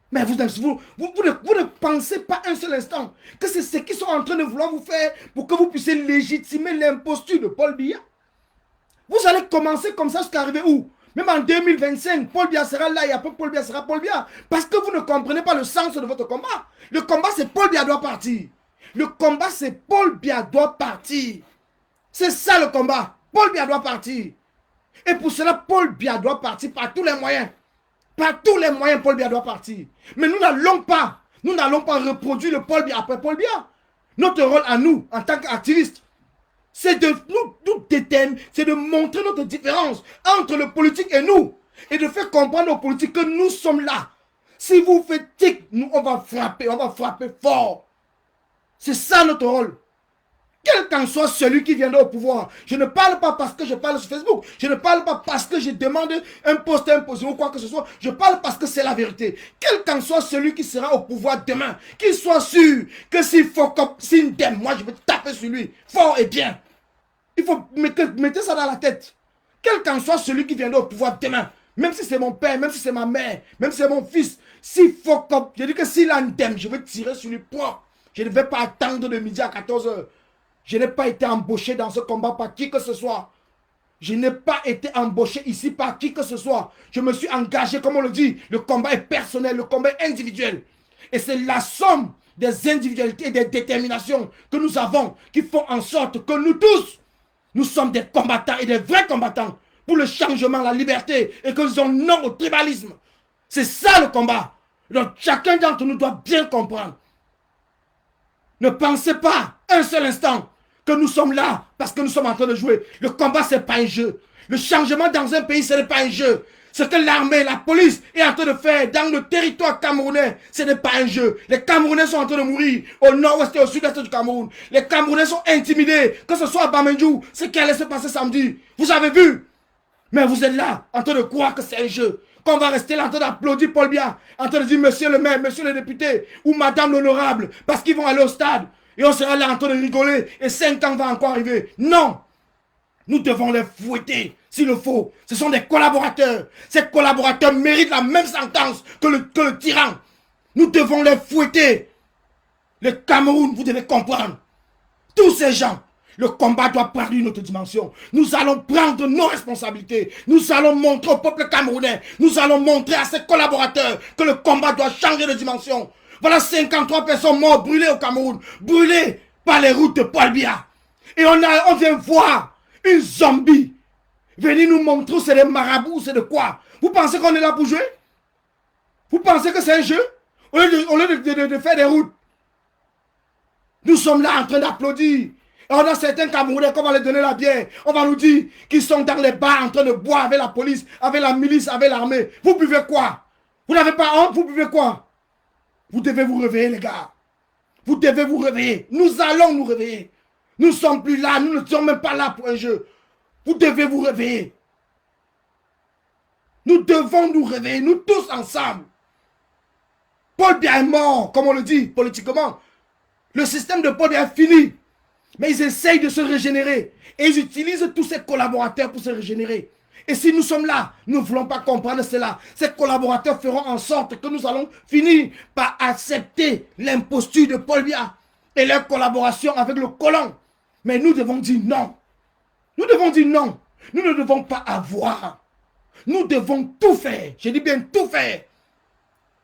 Mais vous ne pensez pas un seul instant que c'est ce qu'ils sont en train de vouloir vous faire pour que vous puissiez légitimer l'imposture de Paul Biya? Vous allez commencer comme ça jusqu'à arriver où? Même en 2025, Paul Biya sera là et après Paul Biya sera Paul Biya. Parce que vous ne comprenez pas le sens de votre combat. Le combat, c'est Paul Biya doit partir. Le combat, c'est Paul Biya doit partir. C'est ça le combat. Paul Biya doit partir. Et pour cela, Paul Biya doit partir par tous les moyens. Par tous les moyens, Paul Biya doit partir. Mais nous n'allons pas reproduire le Paul Biya après Paul Biya. Notre rôle à nous, en tant qu'activistes, c'est de nous déterminer, c'est de montrer notre différence entre le politique et nous. Et de faire comprendre aux politiques que nous sommes là. Si vous faites tic, nous on va frapper fort. C'est ça notre rôle. Quel qu'en soit celui qui viendra au pouvoir. Je ne parle pas parce que je parle sur Facebook. Je ne parle pas parce que je demande un poste, un position ou quoi que ce soit. Je parle parce que c'est la vérité. Quel qu'en soit celui qui sera au pouvoir demain, qu'il soit sûr que s'il faut s'il m'aime, moi je vais taper sur lui. Fort et bien. Il faut mettre ça dans la tête. Quel qu'en soit celui qui viendra au pouvoir demain, même si c'est mon père, même si c'est ma mère, même si c'est mon fils, s'il faut je dis que s'il a un thème, je vais tirer sur lui. Je ne vais pas attendre de midi à 14h. Je n'ai pas été embauché dans ce combat par qui que ce soit. Je n'ai pas été embauché ici par qui que ce soit. Je me suis engagé, comme on le dit, le combat est personnel, le combat est individuel. Et c'est la somme des individualités et des déterminations que nous avons qui font en sorte que nous tous, nous sommes des combattants et des vrais combattants pour le changement, la liberté et que nous disons non au tribalisme. C'est ça le combat. Donc chacun d'entre nous doit bien comprendre. Ne pensez pas un seul instant que nous sommes là parce que nous sommes en train de jouer. Le combat, ce n'est pas un jeu. Le changement dans un pays, ce n'est pas un jeu. Ce que l'armée, la police est en train de faire dans le territoire camerounais, ce n'est pas un jeu. Les Camerounais sont en train de mourir au nord-ouest et au sud-est du Cameroun. Les Camerounais sont intimidés, que ce soit à Bamendjou, ce qui allait se passer samedi. Vous avez vu? Mais vous êtes là, en train de croire que c'est un jeu. Qu'on va rester là en train d'applaudir Paul Biya, en train de dire monsieur le maire, monsieur le député, ou madame l'honorable, parce qu'ils vont aller au stade. Et on sera là en train de rigoler, et 5 ans va encore arriver. Non! Nous devons les fouetter, s'il le faut. Ce sont des collaborateurs. Ces collaborateurs méritent la même sentence que le tyran. Nous devons les fouetter. Le Cameroun, vous devez comprendre. Tous ces gens, le combat doit prendre une autre dimension. Nous allons prendre nos responsabilités. Nous allons montrer au peuple camerounais. Nous allons montrer à ses collaborateurs que le combat doit changer de dimension. Voilà 53 personnes mortes, brûlées au Cameroun. Brûlées par les routes de Paul Biya. Et on vient voir une zombie venir nous montrer c'est des marabouts, c'est de quoi. Vous pensez qu'on est là pour jouer? Vous pensez que c'est un jeu? Au lieu de faire des routes. Nous sommes là en train d'applaudir. Et on a certains Camerounais qu'on va leur donner la bière. On va nous dire qu'ils sont dans les bars en train de boire avec la police, avec la milice, avec l'armée. Vous buvez quoi? Vous n'avez pas honte? Vous buvez quoi? Vous devez vous réveiller, les gars. Vous devez vous réveiller. Nous allons nous réveiller. Nous ne sommes plus là. Nous ne sommes même pas là pour un jeu. Vous devez vous réveiller. Nous devons nous réveiller. Nous tous ensemble. Paul Biya est mort, comme on le dit politiquement. Le système de Paul Biya est fini. Mais ils essayent de se régénérer. Et ils utilisent tous ces collaborateurs pour se régénérer. Et si nous sommes là, nous ne voulons pas comprendre cela. Ces collaborateurs feront en sorte que nous allons finir par accepter l'imposture de Paul Biya et leur collaboration avec le colon. Mais nous devons dire non. Nous devons dire non. Nous ne devons pas avoir. Nous devons tout faire. Je dis bien tout faire.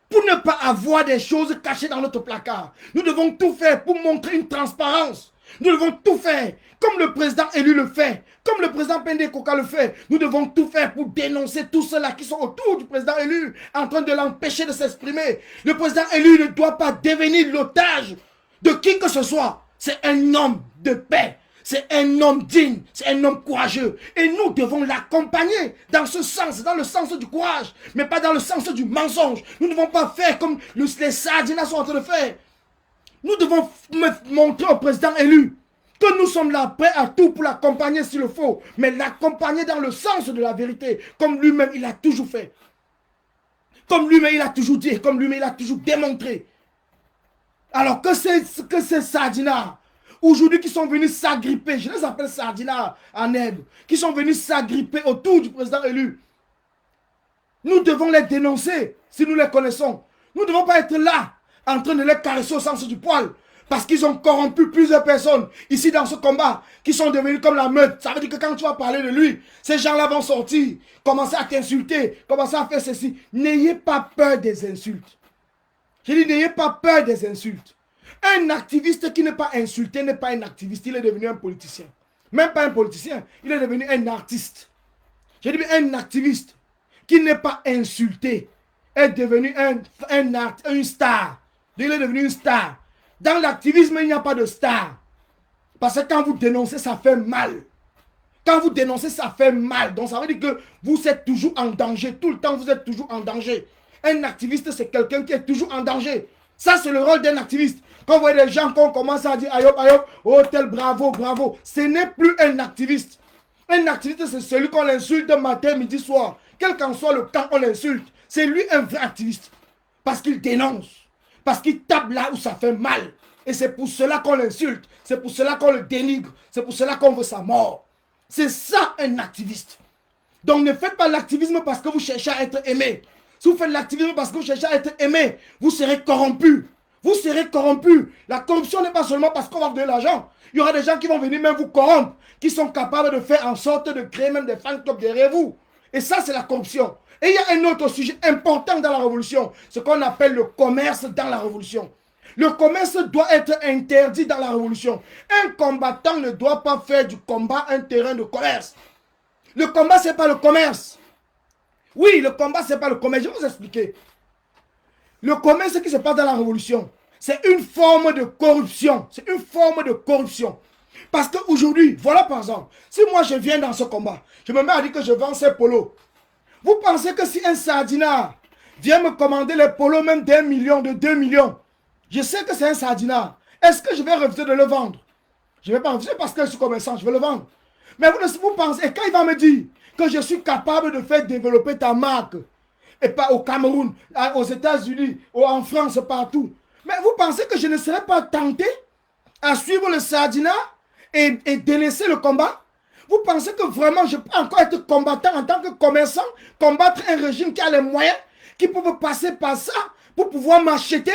Pour ne pas avoir des choses cachées dans notre placard. Nous devons tout faire pour montrer une transparence. Nous devons tout faire comme le président élu le fait. Comme le président Pende Koka le fait. Nous devons tout faire pour dénoncer tous ceux-là qui sont autour du président élu en train de l'empêcher de s'exprimer. Le président élu ne doit pas devenir l'otage de qui que ce soit. C'est un homme de paix. C'est un homme digne, c'est un homme courageux. Et nous devons l'accompagner dans ce sens, dans le sens du courage, mais pas dans le sens du mensonge. Nous ne devons pas faire comme les Sardinats sont en train de faire. Nous devons montrer au président élu que nous sommes là, prêts à tout pour l'accompagner s'il le faut, mais l'accompagner dans le sens de la vérité, comme lui-même il a toujours fait. Comme lui-même il a toujours dit, comme lui-même il a toujours démontré. Alors que ces Sardinats, aujourd'hui, qui sont venus s'agripper, je les appelle Sardinats en herbe, qui sont venus s'agripper autour du président élu. Nous devons les dénoncer si nous les connaissons. Nous ne devons pas être là en train de les caresser au sens du poil parce qu'ils ont corrompu plusieurs personnes ici dans ce combat qui sont devenus comme la meute. Ça veut dire que quand tu vas parler de lui, ces gens-là vont sortir, commencer à t'insulter, commencer à faire ceci. N'ayez pas peur des insultes. Je dis, n'ayez pas peur des insultes. Un activiste qui n'est pas insulté n'est pas un activiste, il est devenu un politicien. Même pas un politicien, il est devenu un artiste. Je dis un activiste qui n'est pas insulté est devenu une star. Il est devenu une star. Dans l'activisme, il n'y a pas de star. Parce que quand vous dénoncez, ça fait mal. Quand vous dénoncez, ça fait mal. Donc ça veut dire que vous êtes toujours en danger. Tout le temps, vous êtes toujours en danger. Un activiste, c'est quelqu'un qui est toujours en danger. Ça, c'est le rôle d'un activiste. Quand vous voyez des gens qu'on commence à dire ayop, ayop, oh tel, bravo, bravo. Ce n'est plus un activiste. Un activiste, c'est celui qu'on insulte matin, midi, soir. Quel qu'en soit le temps, on l'insulte. C'est lui un vrai activiste. Parce qu'il dénonce. Parce qu'il tape là où ça fait mal. Et c'est pour cela qu'on l'insulte. C'est pour cela qu'on le dénigre. C'est pour cela qu'on veut sa mort. C'est ça un activiste. Donc ne faites pas l'activisme parce que vous cherchez à être aimé. Si vous faites l'activisme parce que vous cherchez à être aimé, vous serez corrompu. Vous serez corrompus. La corruption n'est pas seulement parce qu'on va vous donner l'argent. Il y aura des gens qui vont venir même vous corrompre, qui sont capables de faire en sorte de créer même des fan clubs derrière vous. Et ça, c'est la corruption. Et il y a un autre sujet important dans la révolution, ce qu'on appelle le commerce dans la révolution. Le commerce doit être interdit dans la révolution. Un combattant ne doit pas faire du combat un terrain de commerce. Le combat, ce n'est pas le commerce. Oui, le combat, ce n'est pas le commerce. Je vais vous expliquer. Le commerce qui se passe dans la révolution, c'est une forme de corruption. C'est une forme de corruption. Parce qu'aujourd'hui, voilà par exemple, si moi je viens dans ce combat, je me mets à dire que je vends ces polos. Vous pensez que si un sardinard vient me commander les polos même d'1 million, de 2 millions, je sais que c'est un sardinard. Est-ce que je vais refuser de le vendre? Je ne vais pas refuser parce que je suis commerçant, je vais le vendre. Mais vous pensez, et quand il va me dire que je suis capable de faire développer ta marque, et pas au Cameroun, aux États-Unis, ou en France, partout, mais vous pensez que je ne serais pas tenté à suivre le sardinard et délaisser le combat? Vous pensez que vraiment je peux encore être combattant en tant que commerçant, combattre un régime qui a les moyens, qui peut passer par ça pour pouvoir m'acheter?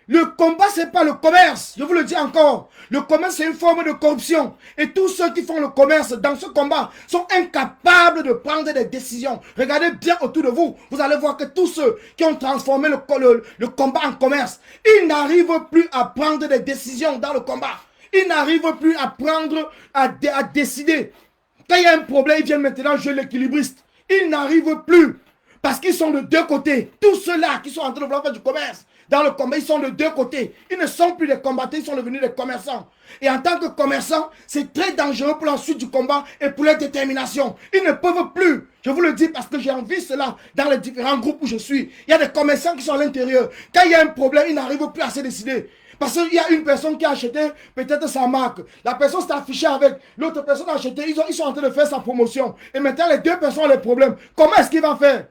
Le combat, ce n'est pas le commerce. Je vous le dis encore. Le commerce, c'est une forme de corruption. Et tous ceux qui font le commerce dans ce combat sont incapables de prendre des décisions. Regardez bien autour de vous. Vous allez voir que tous ceux qui ont transformé le combat en commerce, ils n'arrivent plus à prendre des décisions dans le combat. Ils n'arrivent plus à prendre, à décider. Quand il y a un problème, ils viennent maintenant jouer l'équilibriste. Ils n'arrivent plus. Parce qu'ils sont de deux côtés. Tous ceux-là qui sont en train de vouloir faire du commerce, dans le combat, ils sont de deux côtés. Ils ne sont plus des combattants, ils sont devenus des commerçants. Et en tant que commerçants, c'est très dangereux pour la suite du combat et pour leur détermination. Ils ne peuvent plus. Je vous le dis parce que j'ai envie cela dans les différents groupes où je suis. Il y a des commerçants qui sont à l'intérieur. Quand il y a un problème, ils n'arrivent plus à se décider. Parce qu'il y a une personne qui a acheté peut-être sa marque. La personne s'est affichée avec. L'autre personne a acheté. Ils sont en train de faire sa promotion. Et maintenant, les deux personnes ont les problèmes. Comment est-ce qu'il va faire?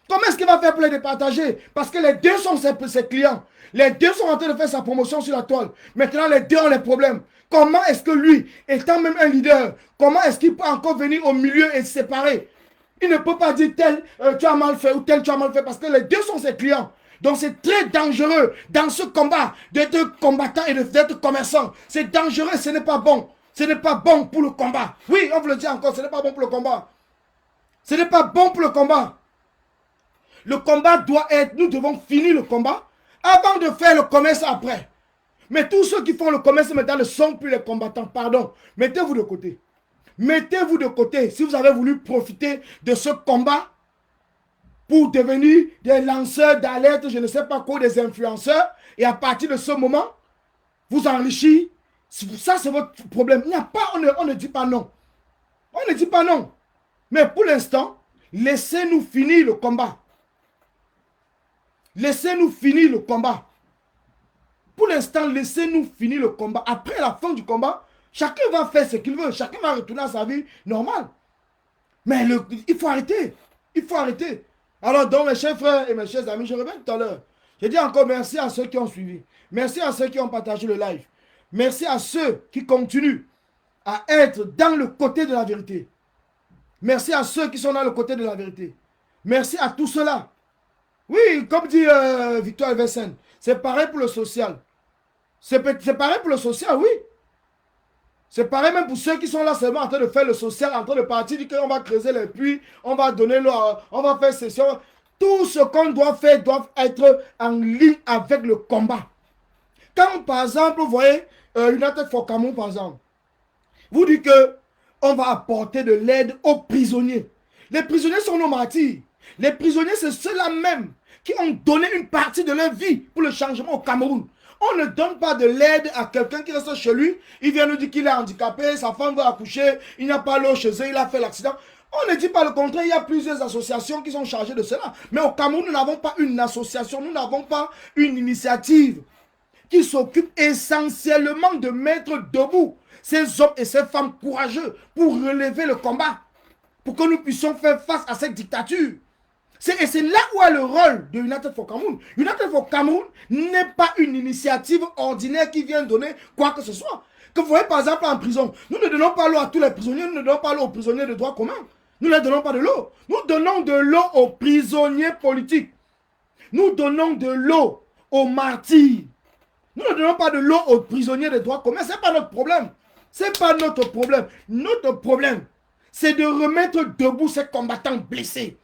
Comment est-ce qu'il va faire pour les départager? Parce que les deux sont ses clients. Les deux sont en train de faire sa promotion sur la toile. Maintenant, les deux ont les problèmes. Comment est-ce que lui, étant même un leader, comment est-ce qu'il peut encore venir au milieu et se séparer? Il ne peut pas dire tel tu as mal fait ou tel tu as mal fait parce que les deux sont ses clients. Donc c'est très dangereux dans ce combat d'être combattant et d'être commerçant. C'est dangereux, ce n'est pas bon. Ce n'est pas bon pour le combat. Oui, on vous le dit encore, ce n'est pas bon pour le combat. Ce n'est pas bon pour le combat. Le combat doit être, nous devons finir le combat avant de faire le commerce après. Mais tous ceux qui font le commerce maintenant ne sont plus les combattants. Pardon, mettez-vous de côté. Mettez-vous de côté si vous avez voulu profiter de ce combat pour devenir des lanceurs d'alerte, je ne sais pas quoi, des influenceurs. Et à partir de ce moment, vous enrichir. Ça, c'est votre problème. Il n'y a pas, on ne dit pas non. On ne dit pas non. Mais pour l'instant, laissez-nous finir le combat. Laissez-nous finir le combat. Pour l'instant, laissez-nous finir le combat. Après la fin du combat, chacun va faire ce qu'il veut. Chacun va retourner à sa vie normale. Mais il faut arrêter. Il faut arrêter. Alors donc, mes chers frères et mes chers amis, je reviens tout à l'heure. Je dis encore merci à ceux qui ont suivi. Merci à ceux qui ont partagé le live. Merci à ceux qui continuent à être dans le côté de la vérité. Merci à ceux qui sont dans le côté de la vérité. Merci à tous ceux-là. Oui, comme dit Victor Elvesen, c'est pareil pour le social. C'est pareil pour le social, oui. C'est pareil même pour ceux qui sont là seulement en train de faire le social, en train de partir, dire qu'on va creuser les puits, on va donner l'eau, on va faire session. Tout ce qu'on doit faire doit être en ligne avec le combat. Quand par exemple, vous voyez, United for Cameroun par exemple, vous dites que on va apporter de l'aide aux prisonniers. Les prisonniers sont nos martyrs. Les prisonniers, c'est ceux-là même qui ont donné une partie de leur vie pour le changement au Cameroun. On ne donne pas de l'aide à quelqu'un qui reste chez lui. Il vient nous dire qu'il est handicapé, sa femme va accoucher, il n'y a pas l'eau chez eux, il a fait l'accident. On ne dit pas le contraire, il y a plusieurs associations qui sont chargées de cela. Mais au Cameroun, nous n'avons pas une association, nous n'avons pas une initiative qui s'occupe essentiellement de mettre debout ces hommes et ces femmes courageux pour relever le combat, pour que nous puissions faire face à cette dictature. Et c'est là où est le rôle de United for Cameroun. United for Cameroun n'est pas une initiative ordinaire qui vient donner quoi que ce soit. Que vous voyez par exemple en prison, nous ne donnons pas l'eau à tous les prisonniers, nous ne donnons pas l'eau aux prisonniers de droit commun. Nous ne leur donnons pas de l'eau. Nous donnons de l'eau aux prisonniers politiques. Nous donnons de l'eau aux martyrs. Nous ne donnons pas de l'eau aux prisonniers de droit commun. Ce n'est pas notre problème. Ce n'est pas notre problème. Notre problème, c'est de remettre debout ces combattants blessés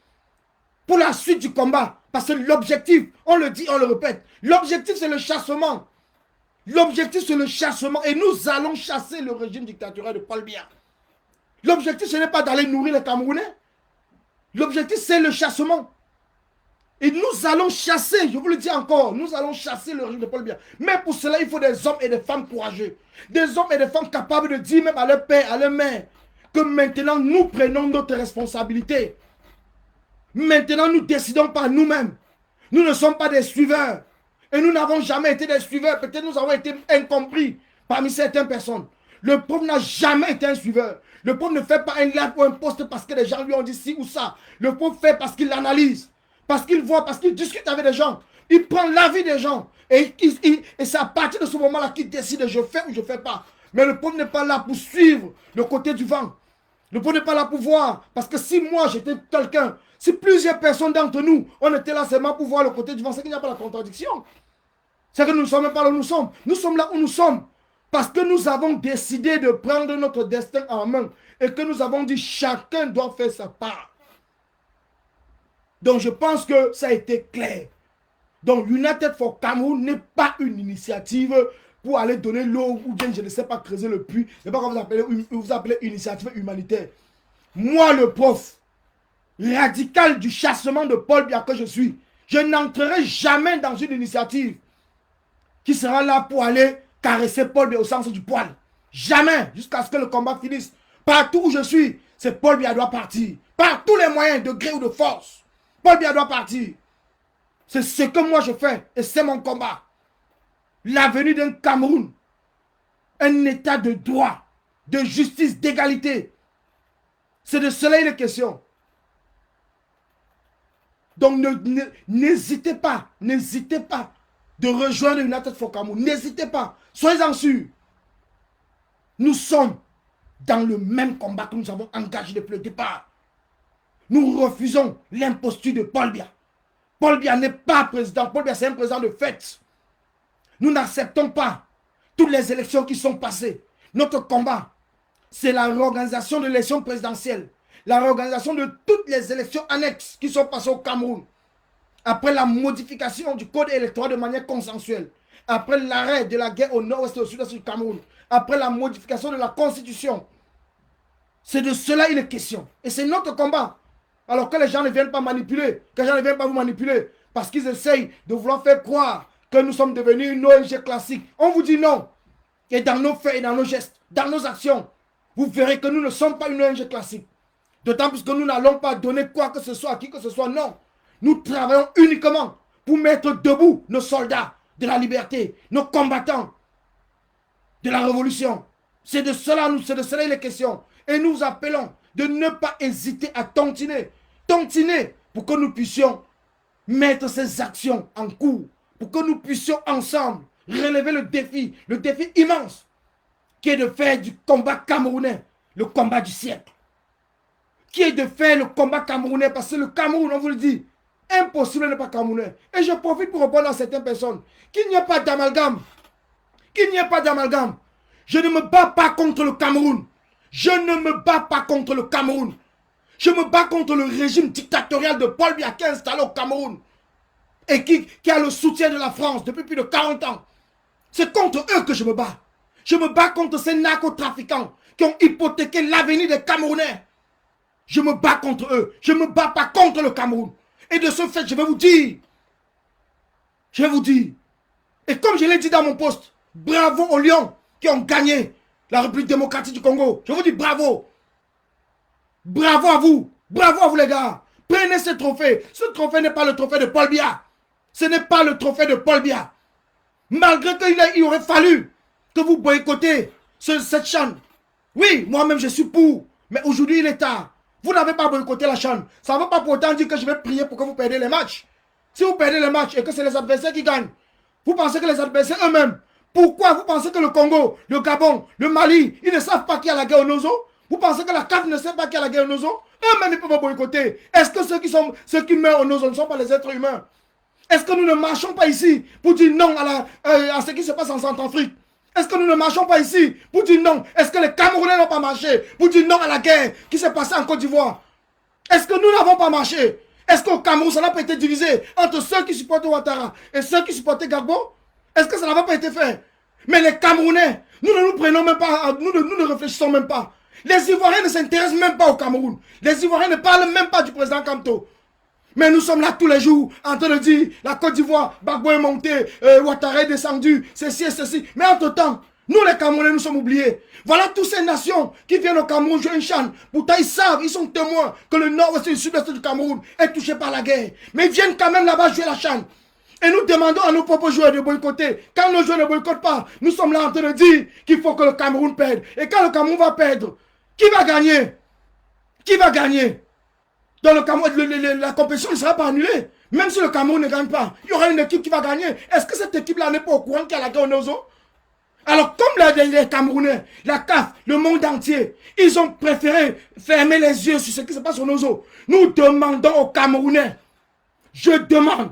pour la suite du combat. Parce que l'objectif, on le dit, on le répète, l'objectif c'est le chassement. L'objectif c'est le chassement. Et nous allons chasser le régime dictatorial de Paul Biya. L'objectif ce n'est pas d'aller nourrir les Camerounais. L'objectif c'est le chassement. Et nous allons chasser, je vous le dis encore, nous allons chasser le régime de Paul Biya. Mais pour cela, il faut des hommes et des femmes courageux. Des hommes et des femmes capables de dire même à leur père, à leur mère, que maintenant nous prenons notre responsabilité. Maintenant nous décidons par nous-mêmes. Nous ne sommes pas des suiveurs. Et nous n'avons jamais été des suiveurs. Peut-être nous avons été incompris parmi certaines personnes. Le pauvre n'a jamais été un suiveur. Le pauvre ne fait pas un live ou un post parce que les gens lui ont dit ci ou ça. Le pauvre fait parce qu'il analyse. Parce qu'il voit, parce qu'il discute avec des gens. Il prend l'avis des gens. Et c'est à partir de ce moment-là qu'il décide je fais ou je ne fais pas. Mais le pauvre n'est pas là pour suivre le côté du vent. Le pauvre n'est pas là pour voir. Parce que si moi j'étais quelqu'un, si plusieurs personnes d'entre nous, on était là seulement pour voir le côté du vent, c'est qu'il n'y a pas la contradiction. C'est que nous ne sommes même pas là où nous sommes. Nous sommes là où nous sommes. Parce que nous avons décidé de prendre notre destin en main. Et que nous avons dit chacun doit faire sa part. Donc je pense que ça a été clair. Donc United for Cameroun n'est pas une initiative pour aller donner l'eau ou bien je ne sais pas creuser le puits. Ce n'est pas comme vous appelez initiative humanitaire. Moi le prof radical du chassement de Paul Biya que je suis, je n'entrerai jamais dans une initiative qui sera là pour aller caresser Paul Biya au sens du poil. Jamais, jusqu'à ce que le combat finisse. Partout où je suis, c'est Paul Biya doit partir. Par tous les moyens, de gré ou de force. Paul Biya doit partir. C'est ce que moi je fais et c'est mon combat. L'avenir d'un Cameroun, un état de droit, de justice, d'égalité. C'est de cela il est question. Donc n'hésitez pas de rejoindre United for Cameroun. N'hésitez pas, soyez-en sûrs. Nous sommes dans le même combat que nous avons engagé depuis le départ. Nous refusons l'imposture de Paul Biya. Paul Biya n'est pas président. Paul Biya c'est un président de fait. Nous n'acceptons pas toutes les élections qui sont passées. Notre combat, c'est la réorganisation de l'élection présidentielle. La réorganisation de toutes les élections annexes qui sont passées au Cameroun. Après la modification du code électoral de manière consensuelle. Après l'arrêt de la guerre au nord-ouest et au sud-est du Cameroun. Après la modification de la constitution. C'est de cela il est question. Et c'est notre combat. Alors que les gens ne viennent pas manipuler. Que les gens ne viennent pas vous manipuler. Parce qu'ils essayent de vouloir faire croire que nous sommes devenus une ONG classique. On vous dit non. Et dans nos faits et dans nos gestes, dans nos actions, vous verrez que nous ne sommes pas une ONG classique. D'autant plus que nous n'allons pas donner quoi que ce soit à qui que ce soit. Non. Nous travaillons uniquement pour mettre debout nos soldats de la liberté, nos combattants de la révolution. C'est de cela il est question. Et nous appelons de ne pas hésiter à tontiner. Tontiner pour que nous puissions mettre ces actions en cours. Pour que nous puissions ensemble relever le défi immense qui est de faire du combat camerounais le combat du siècle. Qui est de faire le combat camerounais parce que le Cameroun, on vous le dit, impossible de ne pas camerounais. Et je profite pour répondre à certaines personnes qu'il n'y a pas d'amalgame. Qu'il n'y a pas d'amalgame. Je ne me bats pas contre le Cameroun. Je ne me bats pas contre le Cameroun. Je me bats contre le régime dictatorial de Paul Biya qui est installé au Cameroun et qui a le soutien de la France depuis plus de 40 ans. C'est contre eux que je me bats. Je me bats contre ces narcotrafiquants qui ont hypothéqué l'avenir des Camerounais. Je me bats contre eux. Je ne me bats pas contre le Cameroun. Et de ce fait, je vais vous dire. Et comme je l'ai dit dans mon post, bravo aux Lions qui ont gagné la République démocratique du Congo. Je vous dis bravo. Bravo à vous. Bravo à vous les gars. Prenez ce trophée. Ce trophée n'est pas le trophée de Paul Biya. Ce n'est pas le trophée de Paul Biya. Malgré qu'il aurait fallu que vous boycottez cette chaîne. Oui, moi-même je suis pour. Mais aujourd'hui il est tard. Vous n'avez pas boycotté la chaîne. Ça ne veut pas pour autant dire que je vais prier pour que vous perdez les matchs. Si vous perdez les matchs et que c'est les adversaires qui gagnent, vous pensez que les adversaires eux-mêmes, pourquoi vous pensez que le Congo, le Gabon, le Mali, ils ne savent pas qu'il y a la guerre au Nozo? Vous pensez que la CAF ne sait pas qu'il y a la guerre au Nozo? Eux-mêmes, ils peuvent boycotter. Est-ce que ceux qui meurent au Nozo ne sont pas les êtres humains? Est-ce que nous ne marchons pas ici pour dire non à ce qui se passe en Centrafrique? Est-ce que nous ne marchons pas ici pour dire non? Est-ce que les Camerounais n'ont pas marché pour dire non à la guerre qui s'est passée en Côte d'Ivoire? Est-ce que nous n'avons pas marché? Est-ce qu'au Cameroun, ça n'a pas été divisé entre ceux qui supportent Ouattara et ceux qui supportaient Gbagbo? Est-ce que ça n'a pas été fait? Mais les Camerounais, nous ne nous prenons même pas, nous ne réfléchissons même pas. Les Ivoiriens ne s'intéressent même pas au Cameroun. Les Ivoiriens ne parlent même pas du président Kamto. Mais nous sommes là tous les jours en train de dire la Côte d'Ivoire, Gbagbo est monté, Ouattara est descendu, ceci et ceci. Mais entre-temps, nous les Camerounais, nous sommes oubliés. Voilà toutes ces nations qui viennent au Cameroun jouer une CHAN. Pourtant, ils savent, ils sont témoins que le nord-ouest et le sud-est du Cameroun est touché par la guerre. Mais ils viennent quand même là-bas jouer la CHAN. Et nous demandons à nos propres joueurs de boycotter. Quand nos joueurs ne boycottent pas, nous sommes là en train de dire qu'il faut que le Cameroun perde. Et quand le Cameroun va perdre, qui va gagner? Qui va gagner? Dans le Cameroun, la compétition ne sera pas annulée. Même si le Cameroun ne gagne pas, il y aura une équipe qui va gagner. Est-ce que cette équipe-là n'est pas au courant qu'il y a la guerre au Nozo? Alors, comme les Camerounais, la CAF, le monde entier, ils ont préféré fermer les yeux sur ce qui se passe au Nozo. Nous demandons aux Camerounais, je demande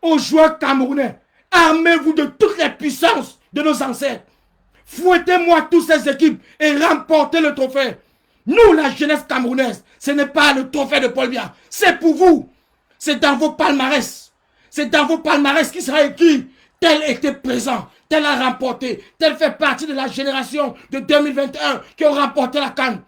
aux joueurs camerounais, armez-vous de toutes les puissances de nos ancêtres. Fouettez-moi toutes ces équipes et remportez le trophée. Nous, la jeunesse camerounaise, ce n'est pas le trophée de Paul Biya. C'est pour vous. C'est dans vos palmarès. C'est dans vos palmarès qui sera écrit tel était présent, tel a remporté, tel fait partie de la génération de 2021 qui ont remporté la CAN.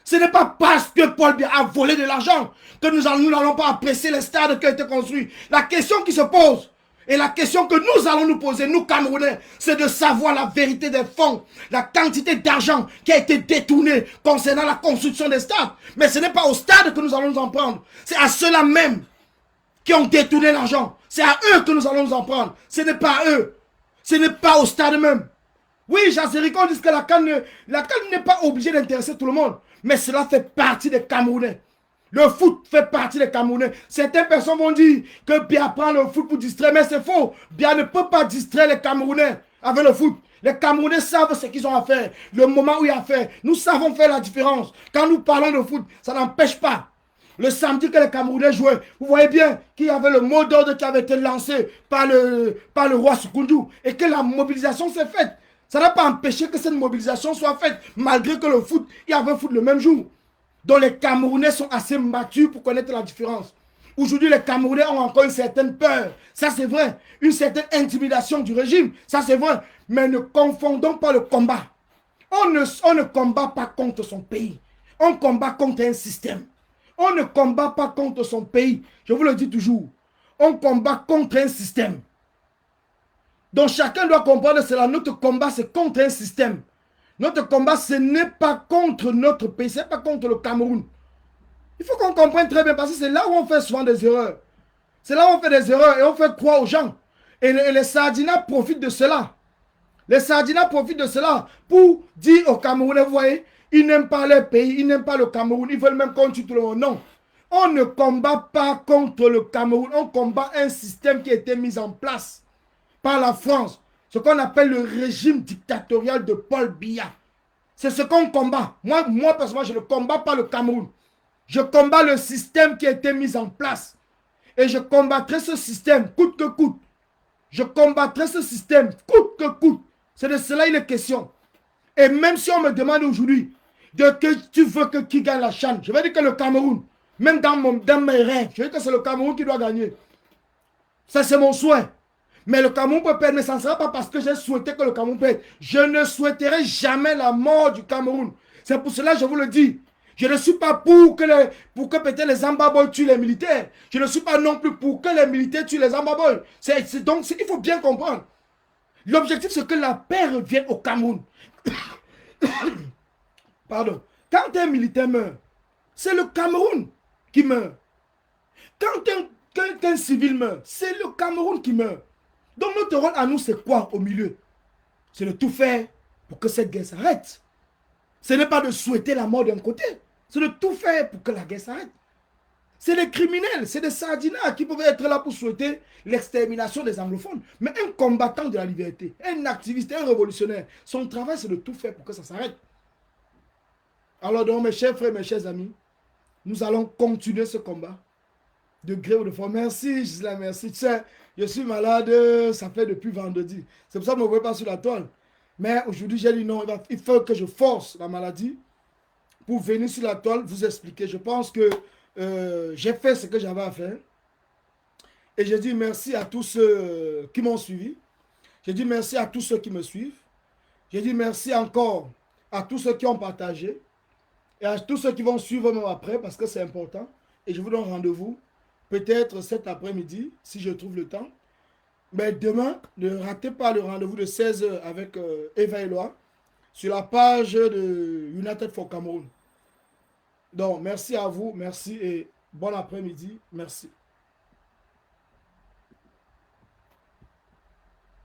Ce n'est pas parce que Paul Biya a volé de l'argent que nous n'allons pas apprécier les stades qui ont été construits. La question qui se pose, et la question que nous allons nous poser, nous Camerounais, c'est de savoir la vérité des fonds, la quantité d'argent qui a été détournée concernant la construction des stades. Mais ce n'est pas au stade que nous allons nous en prendre. C'est à ceux-là même qui ont détourné l'argent. C'est à eux que nous allons nous en prendre. Ce n'est pas à eux. Ce n'est pas au stade même. Oui, Jean-Séricon dit que la CAN n'est pas obligée d'intéresser tout le monde. Mais cela fait partie des Camerounais. Le foot fait partie des Camerounais. Certaines personnes vont dire que Biya prend le foot pour distraire, mais c'est faux. Biya ne peut pas distraire les Camerounais avec le foot. Les Camerounais savent ce qu'ils ont à faire, le moment où il y a à faire. Nous savons faire la différence. Quand nous parlons de foot, ça n'empêche pas. Le samedi que les Camerounais jouaient, vous voyez bien qu'il y avait le mot d'ordre qui avait été lancé par le roi Soukoundou et que la mobilisation s'est faite. Ça n'a pas empêché que cette mobilisation soit faite, malgré que le foot, il y avait foot le même jour. Donc les Camerounais sont assez matures pour connaître la différence. Aujourd'hui, les Camerounais ont encore une certaine peur. Ça, c'est vrai. Une certaine intimidation du régime. Ça, c'est vrai. Mais ne confondons pas le combat. On ne combat pas contre son pays. On combat contre un système. On ne combat pas contre son pays. Je vous le dis toujours. On combat contre un système. Donc chacun doit comprendre cela. Notre combat, c'est contre un système. Notre combat, ce n'est pas contre notre pays, ce n'est pas contre le Cameroun. Il faut qu'on comprenne très bien parce que c'est là où on fait souvent des erreurs. C'est là où on fait des erreurs et on fait croire aux gens. Et les Sardinas profitent de cela. Les Sardinas profitent de cela pour dire aux Camerounais, vous voyez, ils n'aiment pas leur pays, ils n'aiment pas le Cameroun, ils veulent même qu'on tue tout le monde. Non. On ne combat pas contre le Cameroun, on combat un système qui a été mis en place par la France. Ce qu'on appelle le régime dictatorial de Paul Biya. C'est ce qu'on combat. Moi, personnellement, je ne combats pas le Cameroun. Je combats le système qui a été mis en place. Et je combattrai ce système coûte que coûte. Je combattrai ce système coûte que coûte. C'est de cela il est question. Et même si on me demande aujourd'hui que tu veux que qui gagne la CHAN, je vais dire que le Cameroun, même dans mes rêves, je vais dire que c'est le Cameroun qui doit gagner. Ça, c'est mon souhait. Mais le Cameroun peut perdre, mais ça ne sera pas parce que j'ai souhaité que le Cameroun perde. Je ne souhaiterai jamais la mort du Cameroun. C'est pour cela que je vous le dis. Je ne suis pas pour que peut-être les Zambaboy tuent les militaires. Je ne suis pas non plus pour que les militaires tuent les Zambaboy. Donc, il faut bien comprendre. L'objectif, c'est que la paix revienne au Cameroun. Pardon. Quand un militaire meurt, c'est le Cameroun qui meurt. Quand un civil meurt, c'est le Cameroun qui meurt. Donc notre rôle à nous, c'est quoi au milieu? C'est de tout faire pour que cette guerre s'arrête. Ce n'est pas de souhaiter la mort d'un côté. C'est de tout faire pour que la guerre s'arrête. C'est des criminels, c'est des sardinas qui peuvent être là pour souhaiter l'extermination des anglophones. Mais un combattant de la liberté, un activiste, un révolutionnaire, son travail, c'est de tout faire pour que ça s'arrête. Alors donc, mes chers frères, mes chers amis, nous allons continuer ce combat. de gré ou de force. Merci, Gisela, merci. Tu sais, je suis malade, ça fait depuis vendredi. C'est pour ça que je ne me vois pas sur la toile. Mais aujourd'hui, j'ai dit non, il faut que je force la maladie pour venir sur la toile, vous expliquer. Je pense que j'ai fait ce que j'avais à faire. Et je dis merci à tous ceux qui m'ont suivi. Je dis merci à tous ceux qui me suivent. Je dis merci encore à tous ceux qui ont partagé et à tous ceux qui vont suivre même après parce que c'est important. Et je vous donne rendez-vous peut-être cet après-midi si je trouve le temps. Mais demain, ne ratez pas le rendez-vous de 16 h avec Eva Eloa sur la page de United for Cameroun. Donc, merci à vous, merci et bon après-midi. Merci.